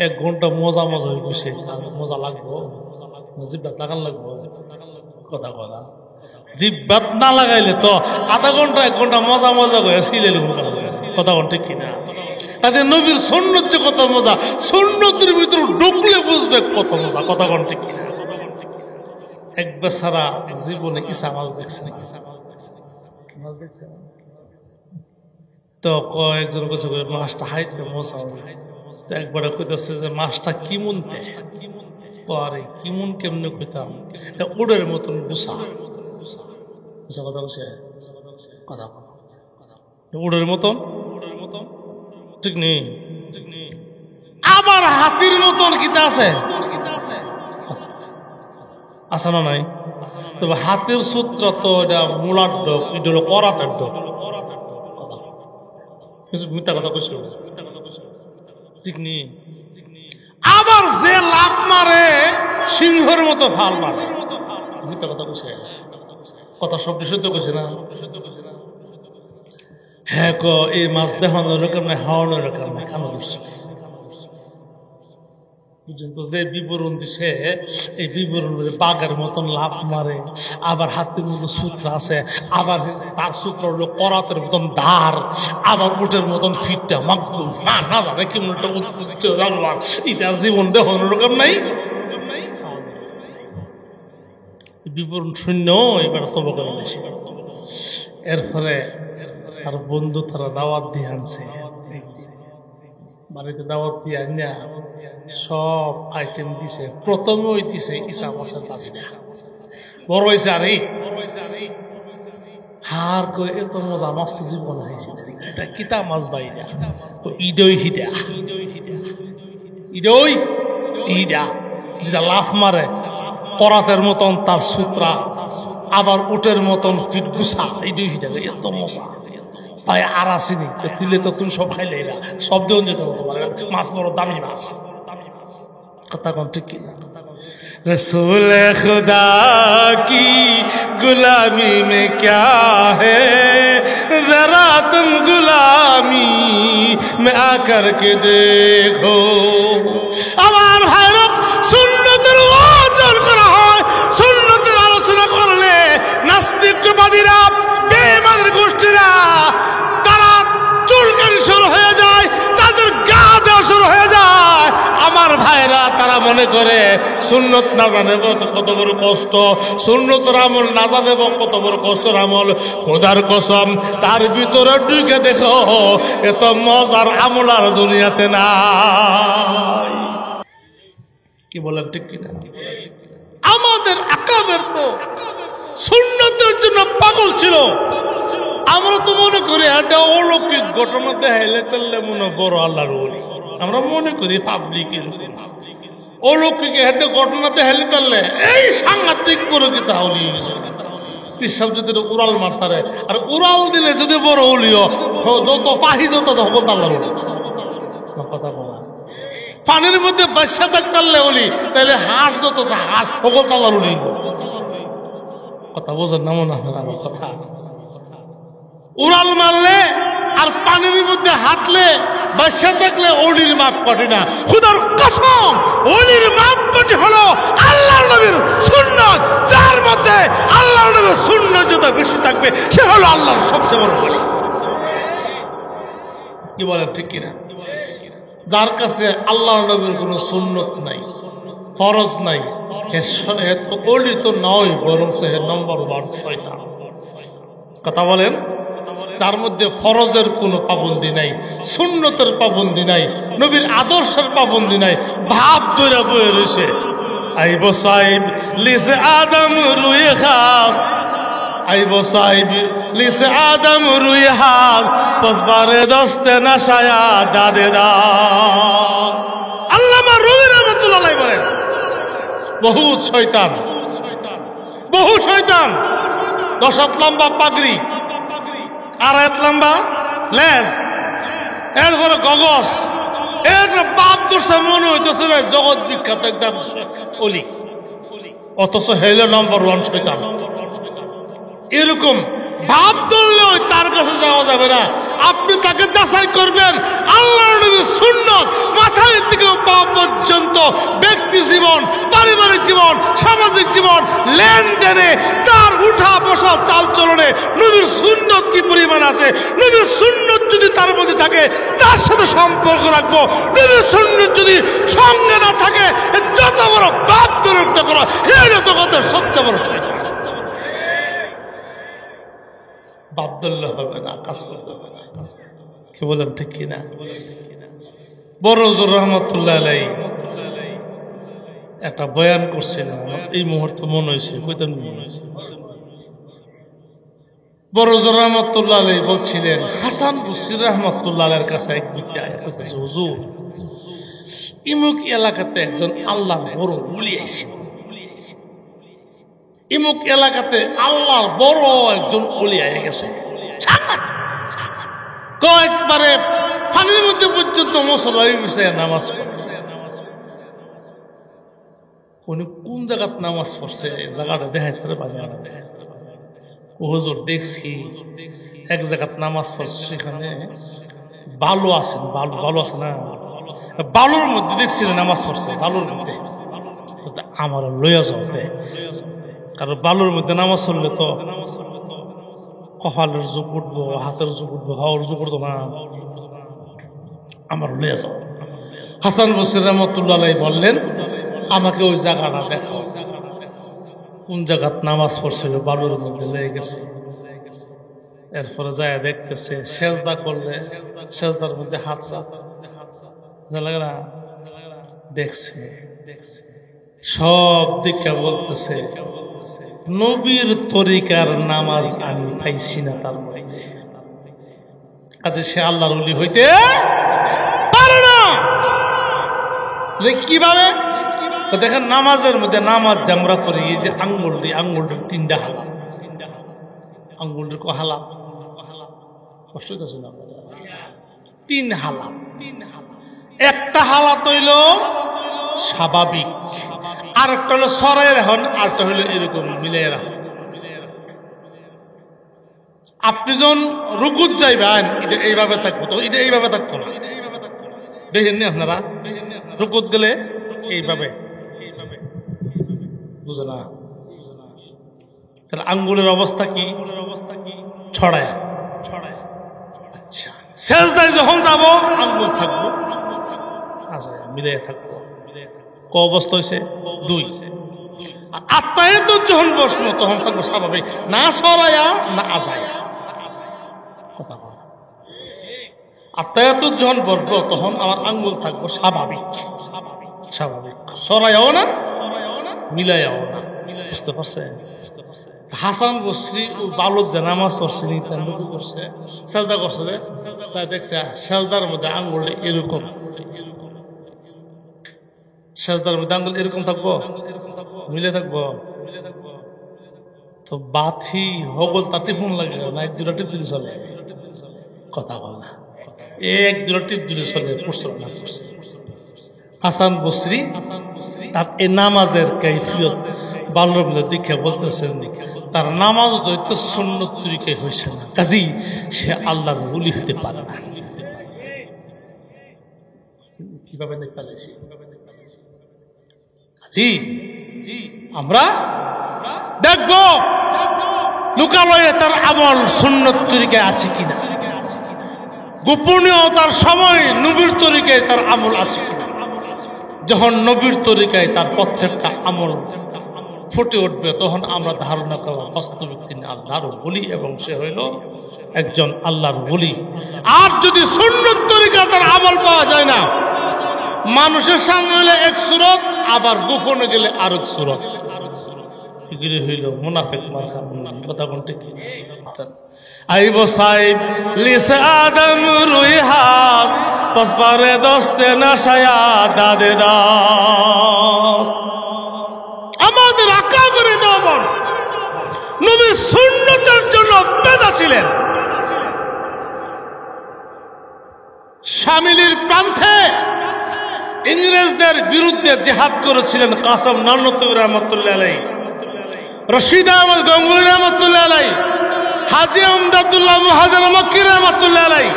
1 ঘন্টা মজা মজা হয়ে বসে মজা লাগবো, জিব্বাত লাগান লাগবো, কথা কথা জিব্বাত না লাগাইলে তো আধা ঘন্টা 1 ঘন্টা মজা মজা করে শিলে কথা ঠিক কিনা। তাদের নবীর সুন্নত যে কত মজা, সুন্নতের ভিতরে ঢুকলে বুঝবে কত মজা, কথা কোন ঠিক কিনা। একবার সারা জীবনে ইসা মাছ দেখছে না, তো কয়েকজন কাছে মাছটা হাইতে মজা, তো একবারে কইতেছে যে মাছটা কিমন আরে কিমন কেমনে কইতাম, উড়ের মতন গুছা কথা বলছে, কথা উড়ের মতন ঠিক নেই। আবার হাতির মতন কিতা আছে আছে না নাই? তবে হাতের সূত্র তো এটা মূলার ডক, এটা হলো করাতের ডক, কিছু মিথ্যা কথা কইছিল ঠিক নেই। আবার যে লাভ মারে সিংহের মতো ফাল মারে, মিথ্যা কথা কইছে, কথা সব সত্য কইছে না। হ্যাঁ ক এই মাছ দেখানোর রকম না, খাওয়ানোর রকম না, খানো দিচ্ছে পর্যন্ত যে বিবরণ দিছে, এই বিবরণ বাঘের মতন লাভ মারে, আবার হাতের মতো সূত্র আছে, আবার তার সূত্র হলো করাতের মতন ধার, আবার উটের মতন ফিটটা মাকবু না জানে কেমন একটা উৎপত্তি জানোয়ার, এটার জীবন দেখানোর রকম নাই। বিবরণ শূন্য এবার তবা করে দিছে। এরপরে আর বন্ধু তারা দাওয়াত দিয়ে আনছে, বাড়িতে দাওয়াত দিয়ে আনিয়া সব আইটেম দিছে। প্রথমে ওই দিছে ইসা মাছের ভাজি, বড় হয়েছে আর হার কই এত মজা নষ্ট জীবন হয়েছে, এটা কিতা মাছ ভাই ইডই হিডা ইডই হিডা যেটা লাফ মারে, করাতের মতন তার সূত্রা, আবার উটের মতন ফিট গুছা, ইডই হিডা এত মজা ভাই আর আসেনি। দিলে তো তুমি সব খাইলে সব দেন যেতে মাছ বড় দামি মাছ, কথা কোন ঠিক কিনা। रसूल खुदा की गुलामी में क्या है, जरा तुम गुलामी में आकर के देखो। আমার ভাইরা সুন্নতের ওজন করা হয়, সুন্নতের আলোচনা করলে যারা মনে করে সুন্নত না জানে কত বড় কষ্ট, সুন্নতের আমল না জানে কত বড় কষ্টের আমল, খোদার কসম তার ভিতরে ঢুকে দেখো এত মজার আমল আর দুনিয়াতে নাই। কি বলেন ঠিক কিনা? আমাদের আকাবের তো সুন্নতের জন্য পাগল ছিল। আমরা তো মনে করি একটা অলৌকিক ঘটনা দেখাইলে তাহলে মনে বড় আল্লাহর ওলি। আমরা মনে করি পাবলিকের অলৌকিক একটা ঘটনা দেখাইলে তাহলে এই সাংঘাতিক করে কি তাহলে পিসাব যদি উড়াল মারতারে, আর উড়াল দিলে যদি বড় হলিও যত পাহি যত সকল আল্লাহর ওলি। কথা বলা পানির মধ্যে বাসা থাকলে হলি তাহলে হাঁস যত হাঁস সকল আল্লাহর ওলি। কথা বোঝেন না মনে হয় আমার কথা? উড়াল মারলে আর পানির মধ্যে হাঁটলে বাসা থাকলে অলির মাপ কাটে না। খোদার কসম অলির মাপ কাটে হলো আল্লাহর নবীর সুন্নাত। যার মধ্যে আল্লাহর নবীর সুন্নাত যত বেশি থাকবে সে হলো আল্লাহর সবচেয়ে বড় ওলি। কি বলেন ঠিক কিনা? যার কাছে আল্লাহর নবীর কোনো সুন্নত নাই, ফরজ নাই, ওলি তো নয়, বরং সে নম্বর 1 শয়তান। কথা বলেন? যার মধ্যে ফরজের কোনো পাবন্দি নাই, সুন্নতের পাবন্দি নাই, নবীর আদর্শের পাবন্দি নাই, ভাব ধরে বয়ে রয়েছে আইব সাহেব লিসে আদম রুয়ে খাস, আইব সাহেব লিসে আদম রুয়ে হাত পসবারে দস্তে নাশায়া দাদে দাস। আল্লামা রুমি রহমাতুল্লাহ আলাইহি বলেন বহুত শয়তান, বহু শয়তান, 10 হাত লম্বা পাগড়ি, 2 হাত লম্বা লেজ, এরপরে গগস, এর বাপ দর্শা মনে হইতেছে জগৎ বিখ্যাত একদম অলি, অথচ হেলে নম্বর 1 শয়তান। এরকম ভাব ধরলেও তার কাছে যাওয়া যাবে না। আপনি তাকে যাচাই করবেন আল্লাহর নবীর সুন্নাত মাথায় থেকে পা পর্যন্ত, ব্যক্তি জীবন, পারিবারিক জীবন, সামাজিক জীবন, লেনদেনে, তার উঠা বসা চাল চলনে নবীর সুন্নাত কি পরিমাণ আছে। নবীর সুন্নাত যদি তার মধ্যে থাকে তার সাথে সম্পর্ক রাখবো। নবীর সুন্নাত যদি সঙ্গে না থাকে যত বড় বাপ দরুদ করা এই জগতের সবচেয়ে বড় শয়তান। বাবদুল্লাহ হবে না, কাজ করতে হবে না। কি বলেন ঠিক কিনা? বড় হুজুর রহমতুল্লাহ আলাইহি একটা বয়ান করছিলেন, এই মুহূর্তে মনে হয়েছে কইতেন মনে হয়েছে। বড় হুজুর রহমতুল্লাহ আলাইহি বলছিলেন হাসান বসরি রহমতুল্লাহ আলাইহির কাছে এক ব্যক্তি আয়া বলছে, হুজুর ইমুক এলাকাতে একজন আল্লাহর বড় ওলি আইছে, ইমুক এলাকাতে আল্লাহর বড় একজন ওলি আয়া গেছে, কয়েকবারে পানির মধ্যে পর্যন্ত মুসল্লা গেছে নামাজ পড়ছে। উনি কোন জায়গাত নামাজ পড়ছে জায়গাটা দেখাইতে পারে না। হুজুর দেখছি এক জায়গাত নামাজ পড়ছে, সেখানে বালু আছে, বালু আছে না, বালুর মধ্যে দেখছিলেন নামাজ পড়ছে, বালুর মধ্যে। আমার লইয়া যাবে, কারণ বালুর মধ্যে নামাজ পড়লে তো কপালের যুগ উঠবো, হাতের যুগ উঠবো, হাওয়ার যুগ উঠবো না, আমার লইয়া যাও। হাসান বসরি রহমতুল্লাহ আলাইহি বললেন আমাকে ওই জায়গাটা দেখাও, কোন জায়গাত নামাজ পড়ছিল বালুর মধ্যে লেগে গেছে। এরপরে যায় দেখতেছে সেজদা করলে সেজদার মধ্যে হাত না দেখছে, সব দিকে বলতেছে নবীর তরিকার নামাজ আমি পাইছি না, তার পাইছি কাজে সে আল্লাহর ওলি হইতে পারে না। কিভাবে দেখেন নামাজের মধ্যে, নামাজ যে আমরা করি এই যে আঙ্গুলটি 3টা হালাত, আঙ্গুলটি হালাত কষ্ট হইতেছে না, 3 হালাত, একটা হালাত হইল স্বাভাবিক, আর একটা হলো সরাই রাখুন, আরটা হইল এরকম মিলাই রাখুন। আপনি যখন রুকুত যাইবেন এটা এইভাবে থাকবো, তো এটা এইভাবে থাকতো না, দেখেন নি আপনারা রুকুত গেলে এইভাবে, বুঝে না? তাহলে আঙ্গুলের অবস্থা কি? ছড়ায়। আচ্ছা, সেজদায় যখন যাবো আঙ্গুল থাকবো, আচ্ছা মিলাই থাকবো। ক অবস্থা হয়েছে? 2। আত্মায়াতুত যখন বসবো তখন থাকবো স্বাভাবিক, না সরায়া না আজায়া। কথা বল। আত্মায়াতুত যখন বসবো তখন আমার আঙ্গুল থাকবো স্বাভাবিক, স্বাভাবিক, সরায়াও না মিলাইয়াও না। বুঝতে পারছেন? হাসান বসরি ও বালক যে নামাজ পড়ছে করছে, সেজদা করছে, তাই দেখছে সেজদার মধ্যে আঙ্গুল এরকম, সেজদার মধ্যে আঙ্গুল এরকম থাকবো, মিলে থাকবো। তো বাথি হগল তাতে ফোন লাগে না, 1-2টা টিপ দিলে চলে। কথা বল না, 1-2টা টিপ দিলে চলে। পড়ছে না পড়ছে? হাসান বসরি তার এই নামাজের কাইফিয়ত বাল্যর মধ্যে দীক্ষা বলতেছেন, তার নামাজ তো সুন্নত তরিকায় হয়েছে না, কাজী সে আল্লাহর ওলি হতে পারে না। কিভাবে পালাইছি? কাজী আমরা দেখব লোকালয়ে তার আমল সুন্নত তরিকায় আছে কিনা, গোপনীয়তার সময় নবীর তরিকায় তার আমল আছে কিনা। যখন নবীর তরিকায় তার প্রত্যেকটা আমল ফুটে উঠবে তখন আমরা ধারণা করব বাস্তবিক তিনি আল্লাহর ওলি এবং সে হইল একজন আল্লাহর ওলি। আর যদি সুন্নত তরিকা তার আমল পাওয়া যায় না, মানুষের সামনে হলে এক সুরত, আবার গোপনে গেলে আরেক সুরত, এগুলি হইল মুনাফিক মার্কা। কথা কোনটি? আইব সাইব লিসা আদম রুইহাত পসপারে দস্তে নাশায়া দাদে দাস। আমাদের আকাবেরে নবর নবী সুন্নতের জন্য বেদা ছিলেন। শামিলির প্রান্তে ইংরেজদের বিরুদ্ধে জিহাদ করেছিলেন কাসেম নানতুবি রহমতুল্লাহ আলাইহি, রশিদ আহমদ গঙ্গুহি রহমতুল্লাহ আলাইহি, হাজী আমদাদুল্লাহ মুহাজির মক্কি রহমতুল্লাহ আলাইহি।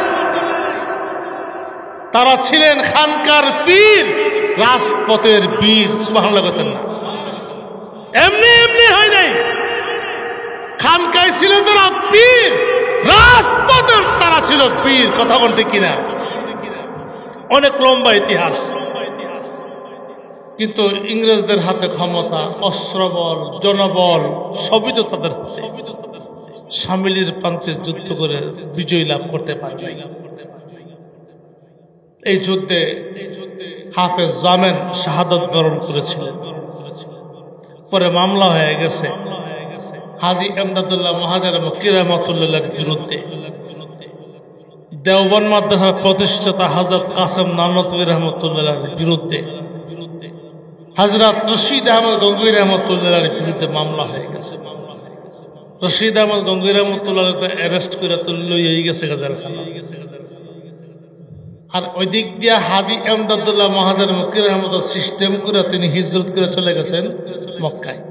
তারা ছিলেন খানকার পীর, রাজপথের বীর। সুবহানাল্লাহ বলেন না, এমনি এমনি হয় নাই। খানকায় ছিল তারা পীর, রাজপথের তারা ছিল পীর। কথা বলতে কিনা? অনেক লম্বা ইতিহাস। কিন্তু ইংরেজদের হাতে ক্ষমতা, অস্ত্রবল, জনবল সবই তো তাদের হাতে। শামিলির প্রান্তে যুদ্ধ করে বিজয় লাভ করতে পারে। এই যুদ্ধে হাফেজ জামেন শাহাদাত বরণ করেছিলেন। পরে মামলা হয়ে গেছে হাজী আমদাদুল্লাহ মুহাজির মক্কি রহমতুল্লাহর বিরুদ্ধে। দেওবন্দ মাদ্রাসার প্রতিষ্ঠাতা হযরত কাসেম নানতুবি রহমতুল্লাহর বিরুদ্ধে, হযরত রশিদ আহমদ গঙ্গুহি রহমতুল্লাহর বিরুদ্ধে মামলা হয়ে গেছে। রশিদ আহমদ গঙ্গুহি রহমতুল্লাহকে অ্যারেস্ট করে লইয়ে গেছে গাজারখানা। আর ওই দিক দিয়ে হাজী আমদাদুল্লাহ মুহাজির মক্কি রহমতুল্লাহ সিস্টেম করে তিনি হিজরত করে চলে গেছেন মক্কায়।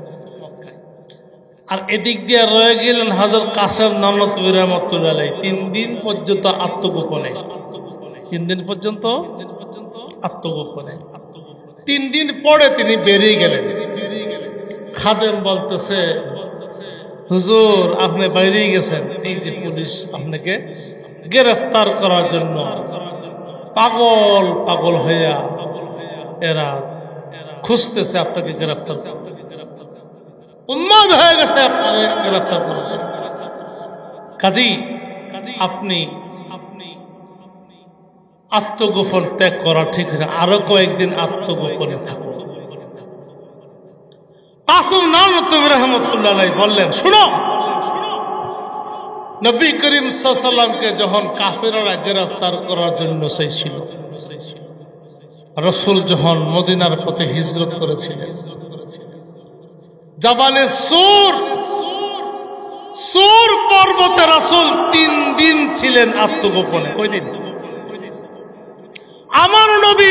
আর এদিক দিয়ে রয়ে গেলেন হযরত কাসেম নানতুবি রহমতুল্লাহ আলাইহি 3 দিন পর্যন্ত আত্মগোপনে। 3 দিন পর্যন্ত আত্মগোপনে। 3 দিন পরে তিনি বেরিয়ে গেলেন। খাদেম বলতেছে, হুজুর আপনি বাইরে গেছেন, এই যে পুলিশ আপনাকে গ্রেফতার করার জন্য পাগল পাগল হইয়া এরা খুঁজতেছে আপনাকে গ্রেফতার, উন্মাদ হয়ে গেছে আপনাকে গ্রেফতার করার জন্য। কাজী আপনি আত্মগোপন ত্যাগ করা ঠিক না, আরো কয়েকদিন আত্মগোপনে থাকুন। কাসেম নানতুবি রাহমাতুল্লাহ আলাইহি বললেন, শুনো, নবী করিম সাল্লাল্লাহু আলাইহি ওয়াসাল্লামকে যখন কাফেররা গ্রেফতার করার জন্য চাইছিল, রাসূল যখন মদিনার পথে হিজরত করেছিলেন, জাবালে সূর পর্বতে রাসূল 3 দিন ছিলেন আত্মগোপনে। কয় দিন? আমার নবী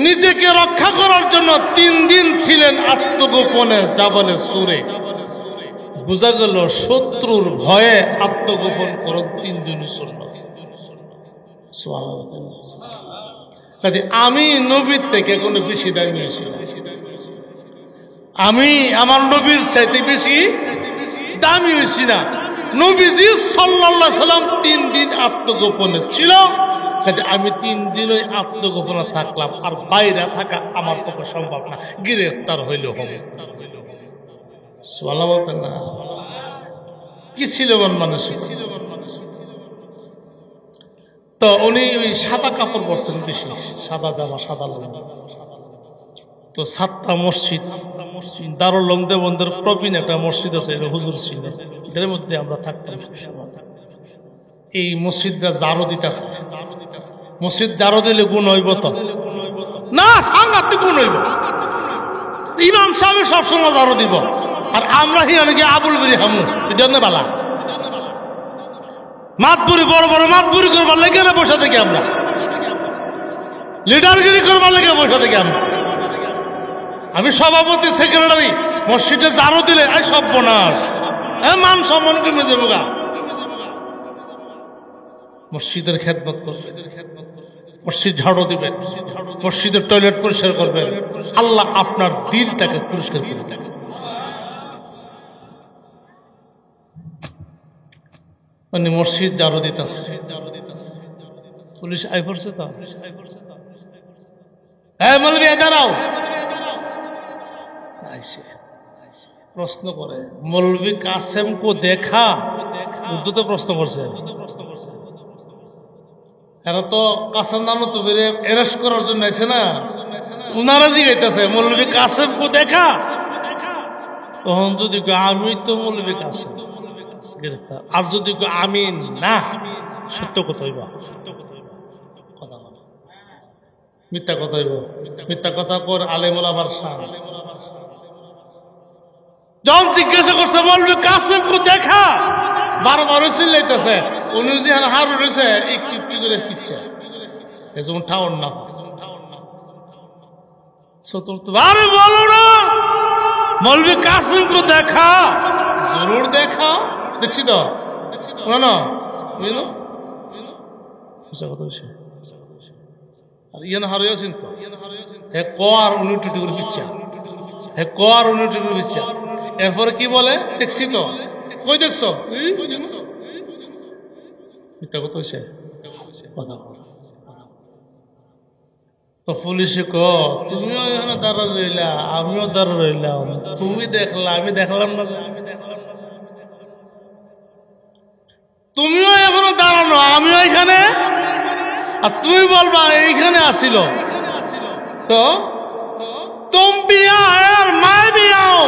নিজেকে রক্ষা করার জন্য 3 দিন ছিলেন আত্মগোপনে জাবালে সূরে। বোঝা গেল শত্রুর ভয়ে আত্মগোপন করার 3 দিন সুন্নাত। সুবহানাল্লাহ। আমি নবীর থেকে কোনো বেশি দামি আছি না, আমি আমার নবীর চাইতে বেশি দামি হইছি না। নবীজি সাল্লাল্লাহু আলাইহি সাল্লাম 3 দিন আত্মগোপনে ছিল, কাজে আমি 3 দিন ওই আত্মগোপনে থাকলাম, আর বাইরে থাকা আমার পক্ষে সম্ভব না, গ্রেফতার হইল হবে। সুবহানাল্লাহ বলতেন না? কি ছিল মন মানুষ। তো উনি ওই সাদা কাপড় পরতেন বেশি, সাদা জামা, সাদা লুঙ্গি। তো 7টা মসজিদ, দারুল উলুম দেওবন্দের প্রবীণ একটা মসজিদ আছে, হুজুর ছিল, এদের মধ্যে আমরা থাকতাম। এই মসজিদটা জারো দিতেছে, মসজিদ জারো দিলে গুণ হইব তো না? সাংঘাতিক গুণ হইব। ইমাম সাহেব সবসময় জারো দিব, আর আমরা অনেকে আবুল বিরি হামু, এই জন্য বালা মাতবুরি, বড় বড় মাতবুরি করবার লেগে বসে থেকে আমরা, লিডারগিরি করবার লেগে বসে থেকে আমরা। আমি সভাপতি, সেক্রেটারি, মসজিদে জারো দিলে এই সর্বনাশ, মান সম্মান কমে দেবো গা। মসজিদের খেদমত করবেন, মসজিদ ঝাড়ু দিবেন, মসজিদের টয়লেট পরিষ্কার করবেন, আল্লাহ আপনার দিলটাকে পরিষ্কার করে দেন। মানে মসজিদ ঝাড়ু দিতেছে, পুলিশ আই পড়ছে তো, হ্যাঁ মৌলভী দাঁড়াও, প্রশ্ন করে মৌলভী কাসেম কো দেখা, উর্দুতে প্রশ্ন করছে। এরা তো কাসেম নাম তো বেড়ে অ্যারেস্ট করার জন্য আছে না, উনারা জিগাইতেছে মৌলভী কাসেম কো দেখা। তখন যদি আমি তো মৌলভী কাসেম গ্রেফতার, আর যদি আমি না, সত্য কথা হইবা, কথা বলা মিথ্যা কথা হইব, মিথ্যা কথা কর আলেমুল আবার শান। যখন জিজ্ঞাসা করছে মৌলভী কাসেম কো দেখা, বারবার চিল্লাইতেছে, উনি যে হার রয়েছে একটু একটু করে পিচ্ছে, যেমন ঠাউর না চতুর্থ আরে বলো না মৌলভী কাসেম কো দেখা, জরুর দেখা, দেখছি তো না বুঝলো কথা বলছি। আর ইয়ান হারিয়েও চিন্ত হে কর উনি টুটি করে পিচ্ছা, হে কর উনি টুটি করে পিচ্ছা। এরপরে কি বলে দেখছি তো, কই দেখছো, মিথ্যা কথা হয়েছে কথা। তো পুলিশে ক তুমিও এখানে দাঁড়া রইলা, আমিও দাঁড়া রইলাম, তুমি দেখলা আমি দেখলাম না, তুমিও এখনো দাঁড়ানো আমিও এখানে, আর তুমি বলবা এইখানে আসিল। তো তুমি আর মায় বিয়াও,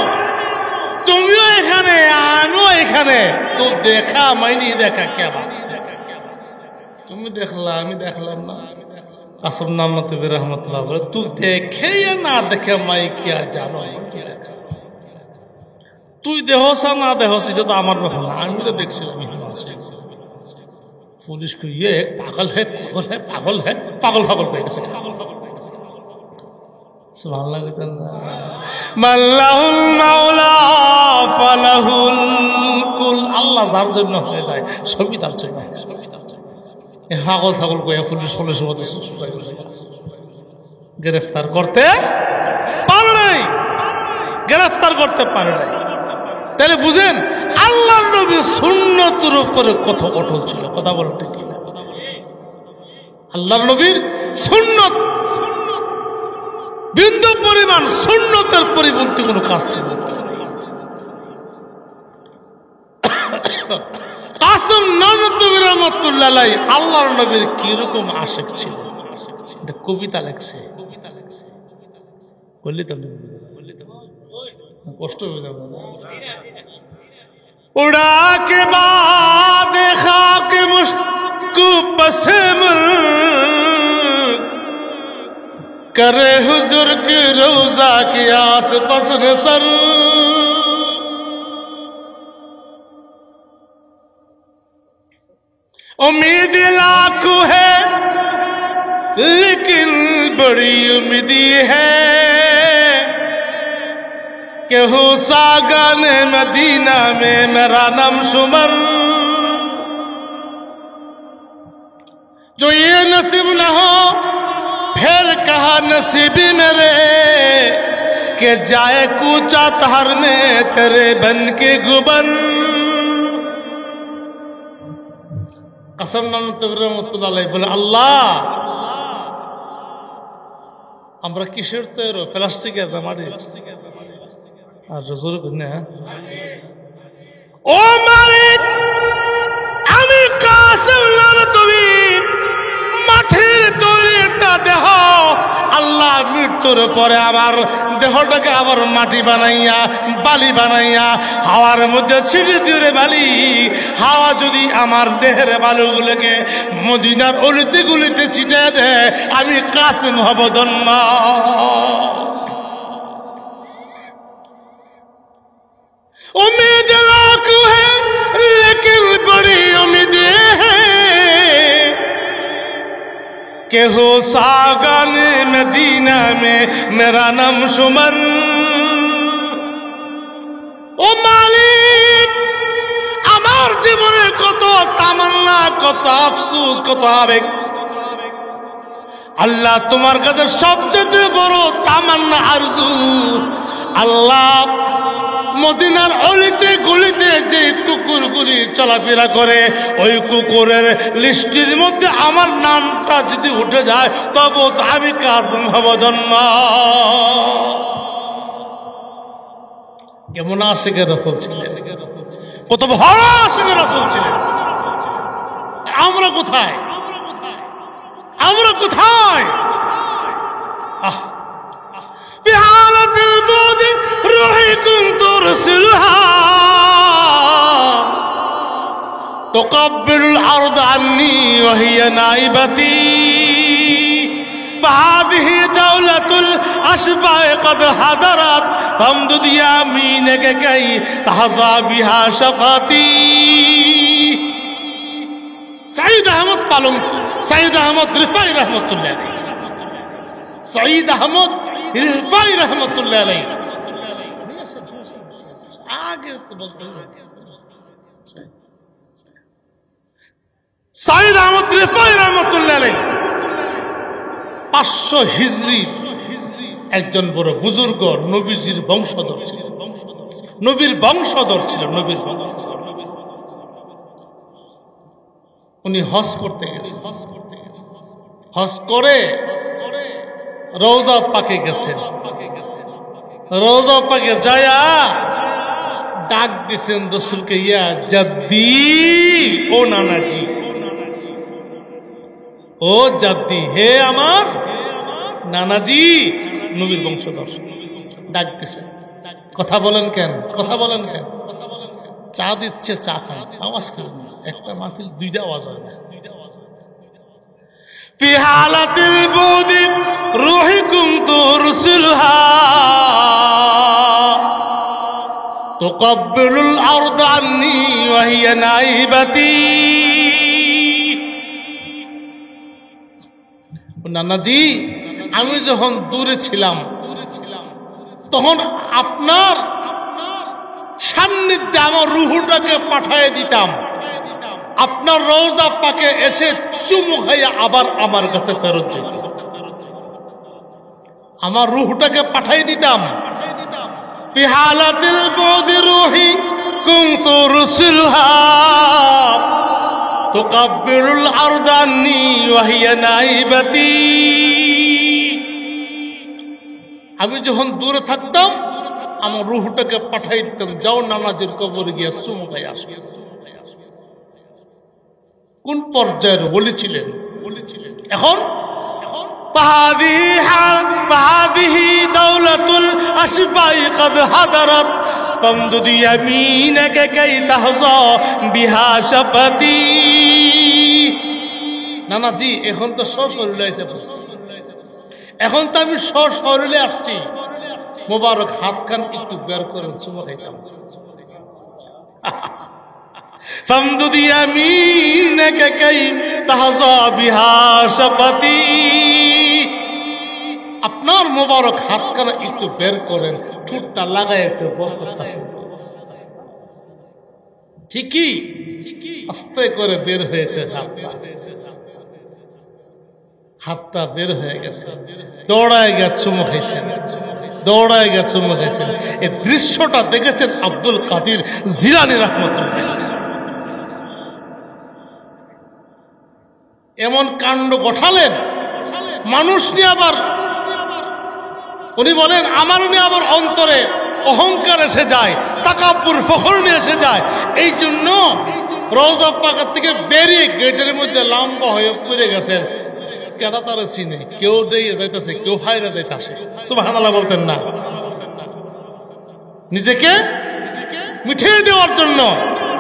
তুমিও এখানে আমিও এখানে, তো দেখা মাইনি দেখা কেবা, তুমি দেখলা আমি দেখলাম না। কাসেম নামতুবি রহমতুল্লাহ বলে তুই দেখে না দেখে মাই কিয়া জানো, তুই দেহস না দেহস এটা তো আমার ব্যাপার না, আমি তো দেখছিলাম। পুলিশ को ये पागल है पागल है पागल है पागल पागल হয়ে গেছে। সুবহানাল্লাহ মাল্লাহুল মাওলা ফালাহুল কুল, আল্লাহ যার জন্য হয়ে যায় সবই তার জন্য। এই পাগল ছাগল কইয়া পুলিশ মধ্যে গ্রেফতার করতে পারে নাই, গ্রেফতার করতে পারে নাই। তাহলে বুঝেন আল্লাহর নবীর সুন্নতের উপরে কত অটল ছিল, কথা বলেন ঠিক কিনা? আল্লাহর নবীর সুন্নত, বিন্দু পরিমাণ সুন্নতের পরিপন্থী কোনো কাজ ছিল না। কাসেম নানতুবি রহমাতুল্লাহ আলাইহি আল্লাহর নবীর কিরকম আশিক ছিল, এটা কবিতা লেখছে, বললি তো কষ্ট হয়ে যাবে। उड़ा के बाद खाक मुश्क पसम करे हुजूर की रोजा की आस पसन सर, उम्मीद लाखों है लेकिन बड़ी उम्मीदी है कि हो सागन मदीना में मेरा नाम शुमर, जो ये नसीब न हो फिर कहा नसीबी मेरे कि जाए कूचा तहर में तेरे बन के गुबन। কাসেম নানুতুবি রহমতুল্লাহ আলাইহি বলে, আল্লাহ আমরা কিসের তৈরি? প্লাস্টিকের না মাটির? আর রসুল না, ও মালিক আমি কাসেম নানুতুবি মাটির তৈরি একটা দেহ, আল্লাহ মৃত্যুর পরে আমার দেহটাকে আবার মাটি বানাইয়া বালি বানাইয়া হাওয়ার মধ্যে ছিটে দিয়ে বালি, হাওয়া যদি আমার দেহের বালুগুলোকে মদিনার অলিতে গুলিতে ছিটে দেয়, আমি কাসেম হব ধন্য। उम्मीद लाखों है लेकिन बड़ी उम्मीद है कि हो सागन मदीना में मेरा नाम शुमर। ও মালিক আমার জীবনে কত তামান্না, কত আফসোস, কত আবেগ, আল্লাহ তোমার কাছে সবচেয়ে বড় তামান্না আরজু, আল্লাহ মদিনার অলিতে গলিতে যে কুকুরগুলি চলাফেরা করে ওই কুকুরের লিস্টের মধ্যে আমার নামটা যদি উঠে যায় তবে তো আমি কাসেম হব ধন্য। কেমন আশিকের রাসূল ছিলেন, কত ভালো আশিকের রাসূল ছিলেন। আমরা কোথায়, আমরা কোথায়? بحالة البعد روحكم ترسلها تقبل الأرض عني وهي نائبتي فهذه دولة الأشباح قد حضرت فامدد يمينك كي تحظى بها شفاتي। سعيد أحمد পালঙ্ক, سعيد أحمد রিফাই রহমতুল্লাহ আলাইহি, سعيد أحمد রিফাই রহমতুল্লাহ আলাইহি আগে তো বলতে সাইদ আহমদ রিফাই রহমতুল্লাহ আলাইহি 500 হিজরি একজন বড় বুজুর্গ নবীজির বংশধর ছিলেন, নবীর বংশধর ছিলেন, নবীর বংশধর। উনি হজ করতে গেছেন, হজ করে রওজা পাকে গেছেন, রওজা পাকে যায়া ডাক দিছেন রাসূলকে, ইয়া জাদ্দি, ও নানাজি, ও জাদ্দি, হে আমার নানাজি। নবীর বংশধর ডাক দিছেন, কথা বলেন কেন, কথা বলেন কেন? চা দিচ্ছে, চা খান, আওয়াজ করেন না, একটা মাহফিল দুইটা আওয়াজ হয় না। في حالة البعد روحكم ترسلها تقبل الأرض عني وهي نائبتي। নানাজি আমি যখন দূরে ছিলাম তখন আপনার সান্নিধ্যে আমার রুহটাকে পাঠিয়ে দিতাম, আপনার রওজা পাকে এসে চুমু খাইয়া আবার আমার কাছে ফেরত যেত, আমার রুহটাকে পাঠিয়ে দিতাম। বিহালাতিল বুদি রুহি কুনতু রুসুলহা তুকাব্বিরুল আরদা আন্নি ওয়া হিয়া নাইবাতি। আমি যখন দূরে থাকতাম আমার রুহটাকে পাঠিয়ে দিতাম, যাও নানাজির কবরে গিয়ে চুমু খাইয়া আসো। কোন পর্যায়ের বলেছিলেন, এখন ফাহাদিহি দাওলাতুল আশবাই কদ হাদারাত ফামদুদ ইয়ামিনাকা কাই তাহজা বিহা শাফাতি। নানাজি এখন তো সশরীরে এসে বসছি, এখন তো আমি সশরীরে আসছি, মোবারক হাতখান একটু বের করে চুমা খাইতাম। فامدد يمينك كي تحظى بها شفتي। আপনার মোবারক হাতখানা একটু বের করেন, ঠোঁটটা লাগায় একটু বরকত আসুন। ঠিকই আস্তে করে বের হয়েছে হাতটা বের হয়ে গেছে, দৌড়ায় গিয়ে চুমু খাইছেন, দৌড়ায় গিয়ে চুমু খাইছেন। এই দৃশ্যটা দেখেছেন আব্দুল কাদির জিলানী রাহমাতুল্লাহ। এমন কাণ্ড ঘটালেন, মানুষ নিয়ে আবার উনি বলেন আমার নিয়ে আবার অন্তরে অহংকার এসে যায়, তাকাব্বুর ফখর নিয়ে এসে যায়। এই জন্য রওজা পাকের থেকে বেরিয়ে গেটের মধ্যে লম্বা হয়ে পড়ে গেছেন। কেডা তারা চিনে, কেউ দিয়ে যাইতেছে, কেউ হাইরা যাইতেছে। সুবহানাল্লাহ বলতেন না? নিজেকে মিঠিয়ে দেওয়ার জন্য,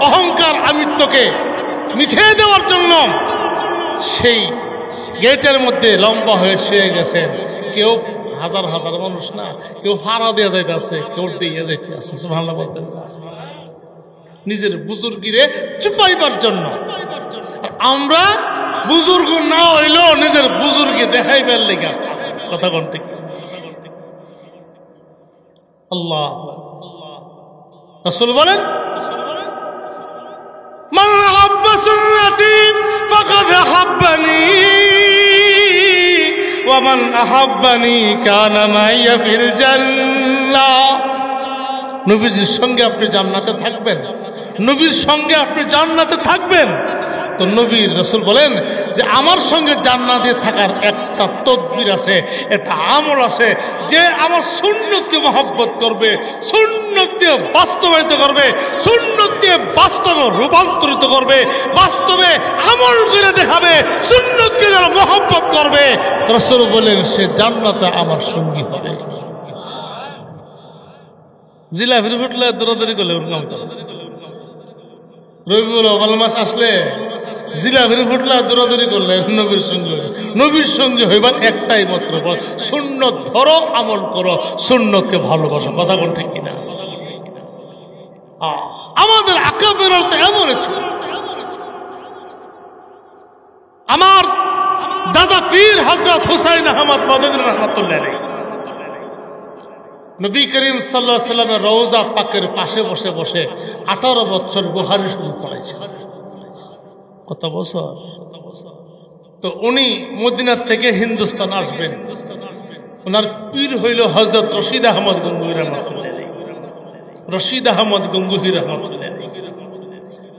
অহংকার আমিত্বকে মিঠিয়ে দেওয়ার জন্য সেই গেটের মধ্যে লম্বা হয়ে শুয়ে গেছেন। কেউ হাজার হাজার মানুষ না, কেউ ভাড়া দিয়ে যাইতেছে, কেউ দিয়ে যাইতে আছে। সুবহানাল্লাহ বলতেন? নিজের বুজুর্গিরে চুপাইবার জন্য। আমরা বুজুর্গ না হইলেও নিজের বুজুর্গে দেখাইবার লেগা কথা কোন ঠিক। আল্লাহ রাসূল বলেন মান আহাব্বা সুন্নতি ফাকাদ আহাব্বানি ওয়া মান আহাব্বানি কানা মাইয়া ফিল জান্নাহ। নবীজির সঙ্গে আপনি জান্নাতে থাকবেন, নবীর সঙ্গে আপনি জান্নাতে থাকবেন। তো নবীর রাসূল বলেন যে আমার সঙ্গে জান্নাতে থাকার একটা তদবির আছে, একটা আমল আছে। যে আমার সুন্নতকে মহব্বত করবে, সুন্নতকে বাস্তবায়িত করবে, সুন্নতকে বাস্তবে রূপান্তরিত করবে, বাস্তবে আমল করে দেখাবে, সুন্নতকে যারা মহব্বত করবে, রাসূল বলেন সে জান্নাতে আমার সঙ্গী হবে। জিলাফির ফুটলে দৌড়াদৌড়ি করলে ওরকম রবিউল আউয়াল মাস আসলে জিলাফির ফুটলে দৌড়াদৌড়ি করলে নবীর সঙ্গে, নবীর সঙ্গে হইবার একটাই মাত্র, সুন্নত ধরো, আমল করো, সুন্নতকে ভালোবাসো। কথা কোন ঠিক কিনা? আমাদের আকাবের অর্থ এমন ছিল। আমার দাদা পীর হযরত হুসাইন আহমদ মাদানী রাহমাতুল্লাহ আলাইহি নবী করিম সাল্লাল্লাহু আলাইহি ওয়াসাল্লামের রওজা পাকের পাশে বসে বসে 18 বছর বুখারী শরীফ পড়াইছেন। কত বছর? তো উনি মদিনা থেকে হিন্দুস্তান আসবেন, ওনার পীর হইল হযরত রশিদ আহমদ গঙ্গুহি রাহমাতুল্লাহ আলাইহি। রশিদ আহমদ গঙ্গুহি রাহমাতুল্লাহ আলাইহি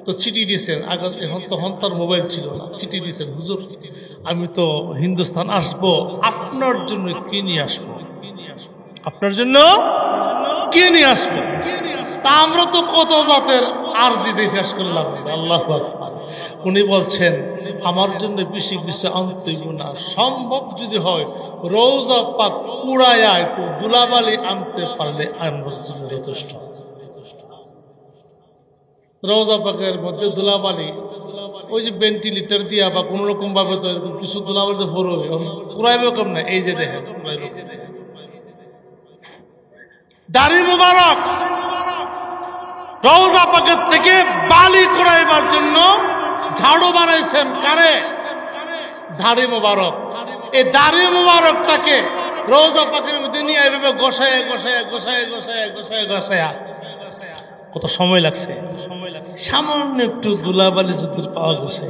তো চিঠি দিয়েছেন। আগে তখন তার মোবাইল ছিল না। চিঠি দিয়েছেন, হুজুর আমি তো হিন্দুস্তান আসবো, আপনার জন্য কি নিয়ে আসবো, আপনার জন্য কে নিয়ে আসবো? তা আমরা তো কত জাতের আরজি যে পেশ করলাম। আল্লাহু আকবার। উনি বলছেন আমার জন্য বেশি বেশি আনতে না, সম্ভব যদি হয় রওজা পাক পুড়ায়া একটু ধুলাবালি আনতে পারলে আমার জন্য যথেষ্ট। রওজা পাকের মধ্যে ধুলাবালি, ওই যে ভেন্টিলেটর দিয়া বা কোন রকম ভাবে তো এরকম কিছু ধুলাবালি পড়বে, পুরাইবে কম না। এই যে দেখেন দাড়ি মুবারক রওজা পাকের থেকে বালি কুড়াইবার জন্য ঝাড়ু বানাইছেন কারে? দাড়ি মুবারক। এই দাড়ি মুবারকটাকে রওজা পাকের মধ্যে নিয়ে এইভাবে গোছায় গোছায় গোছায় গোছায় গোছায় গোছায়া কত সময় লাগছে। সামান্য একটু দুলাবালি যদি পাওয়া গেছে,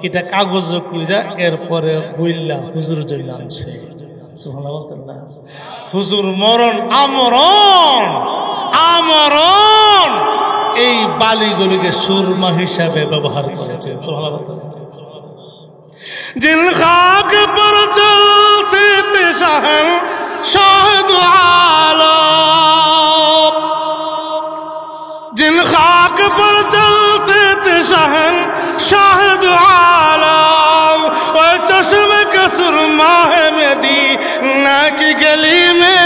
এটা কাগজ কইরা এরপরে বইলা হুজুরের জন্য আনছে। হুজুর মরণ আমরণ আমরণ এই বালিগুলিকে সুরমা হিসাবে ব্যবহার করেছে। জিন খাক পর চলতে তে শাহন শাহদ আলম, জিন খাক পর চলতে তে শাহন শাহদ आलम, और चश्मे का सुरमा है मदीना की गली में,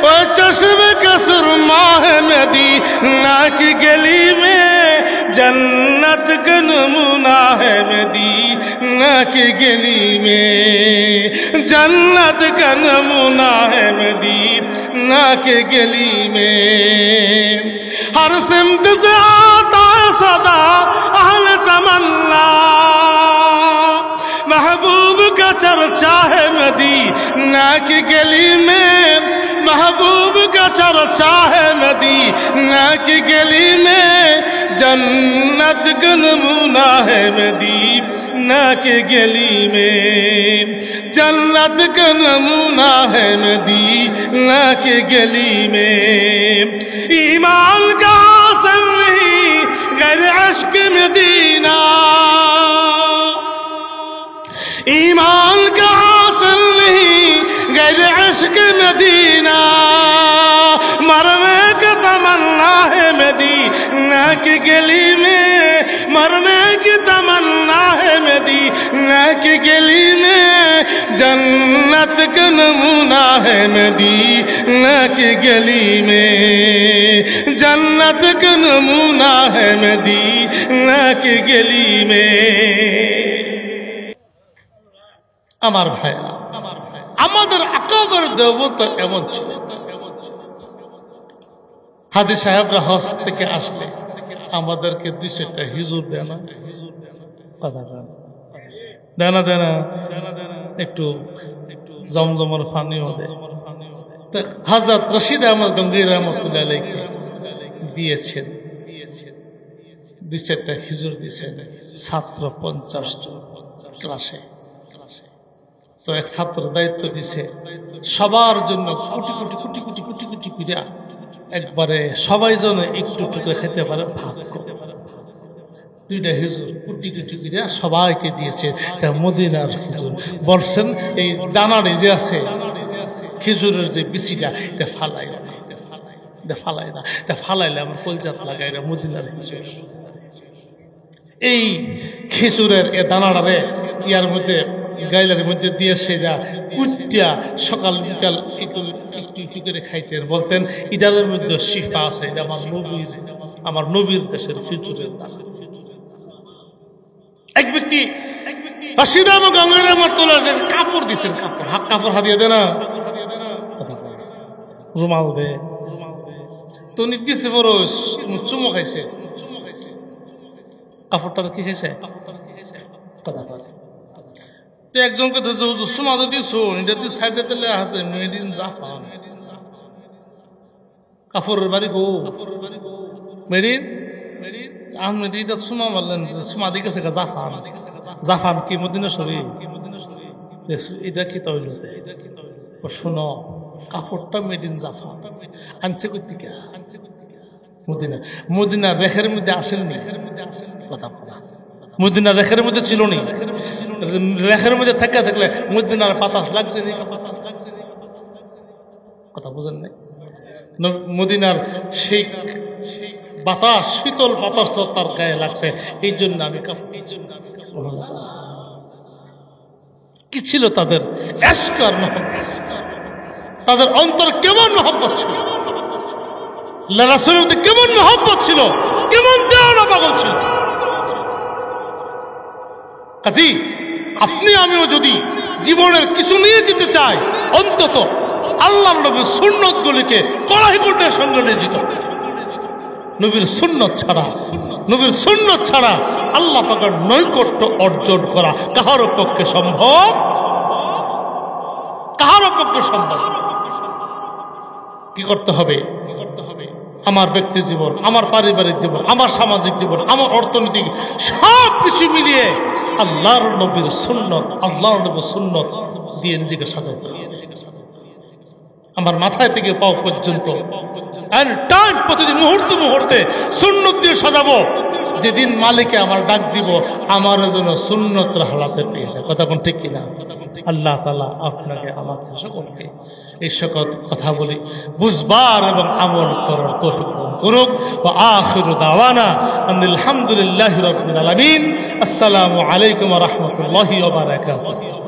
और चश्मे का सुरमा है मदीना की गली में, जन्नत का नमूना है मदीना की गली में, जन्नत का नमूना है मदीना की गली में। हर सिमत से आता है सदा अहल तमन्ना, महबूब का चर्चा है मदीना की गली में, महबूब का चर्चा है मदीना की गली में, जन्नत का नमूना है मदीना की गली में, जन्नत का नमूना है मदीना की गली में। ईमान का हासिल नहीं गैर इश्क मदीना, इश्क मदीना मरने का तमन्ना है मदीना की गली में मरने की तमन्ना है मदीना की गली में जन्नत का नमूना है मदीना की गली में जन्नत का नमूना है मदीना की गली में আমার ভাইরা আমাদের আকাবের দেবতা এমন ছিল হাজী সাহেবরা হজ থেকে আসলে আমাদেরকে 200টা হিজুর দেয় না দেনা একটু জমজমের পানিও দেয় হযরত রশিদ আহমদ গঙ্গোহী রাহমাতুল্লাহ আলাইহি দিয়েছেন 200টা হিজুর দিয়েছেন ছাত্র 50 জন ক্লাসে তো এক ছাত্র দায়িত্ব দিছে সবার জন্য কোটি কোটি কোটি কোটি কোটি কোটি করে একবারে সবাই যেন একটু টুকরে খেতে পারে ভাগ করে 2টা হিজুর কোটি কোটি করে সবাইকে দিয়েছে তা মদিনার হুজুর বলছেন এই দানারে যে আছে খেজুরের যে বিচিটা এটা ফালাই না এটা ফালাইলে আমার কলজাত লাগাই না মদিনার হুজুর এই খেজুরের এ দানারে ইয়ার মধ্যে গাইলার মধ্যে দিয়ে সেটা কুটিয়া সকাল বিকাল একটু করে খাইতেন বলতেন ইডালের মধ্যে শিফা আছে এটা আমার নবীর দেশের খেজুরের দানা এক ব্যক্তি রশিদ আহমদ গঙ্গোহী রাহমাতুল্লাহ কাপড় দিচ্ছেন কাপড় হারিয়ে দে না রুমাল দে তো নির্দিষ্ট বড় চুমো খাইছে কাপড়টা কি খাইছে কথা বলে একজনকে সুমা যদি শোন সাইডে তেলে আছে মেড ইন জাপান কাপড়ের বাড়ি গো মেড ইন আহমেদ এটা সুমা বললেন যে সুমা দিয়ে গেছে জাপান কি মদিনা শরীফ এটা কি তৈল শোনো কাপড়টা মেড ইন জাপান আনছে কোথেকে মদিনা রেখের মধ্যে আসেননি কথা বলা মদিনা রেখের মধ্যে ছিল নি রেখের মধ্যে থাকা থাকলে মদিনার বাতাস লাগছে কথা বুঝেন নাই মদিনার সেই বাতাস শীতল বাতাস তো তার গায়ে লাগছে এই জন্য আমি কি ছিল তাদের ইশক আর মহব্বত তাদের অন্তর কেমন মহব্বত ছিল আল্লাহ রাসূলের মধ্যে কেমন মহব্বত ছিল কেমন দেওয়ানা পাগল ছিল কাজী আপনি আমিও যদি জীবনের কিছু নিয়ে যেতে চাই অন্তত আল্লাহর নবীর সুন্নতগুলিকে কড়াই করে সঙ্গে নিয়ে যেতে হবে নবীর সুন্নত ছাড়া আল্লাহ পাকের নৈকট্য অর্জন করা কাহারও পক্ষে সম্ভব কি করতে হবে আমার ব্যক্তি জীবন আমার পারিবারিক জীবন আমার সামাজিক জীবন আমার অর্থনৈতিক সব কিছু মিলিয়ে আল্লাহর নবীর সুন্নত দিয়ে নিজেকে সাজাতে আমার মাথায় থেকে পাও পর্যন্ত প্রতিদিন মুহূর্তে সুন্নত দিয়ে সাজাবো যেদিন মালিকে আমার ডাক দিব আমার জন্য সুন্নতের হালাতে পেয়ে যায় কথা কোন ঠিক কিনা আল্লাহ তাআলা আপনাকে আমাকে সকলকে এই সকল কথা বলি বুঝবার এবং আমল করার তৌফিক দান করুক ওয়া আখিরু দাওয়ানা আলহামদুলিল্লাহি রাব্বিল আলামিন আসসালামু আলাইকুম ওয়া রাহমাতুল্লাহি ওয়া বারাকাতুহু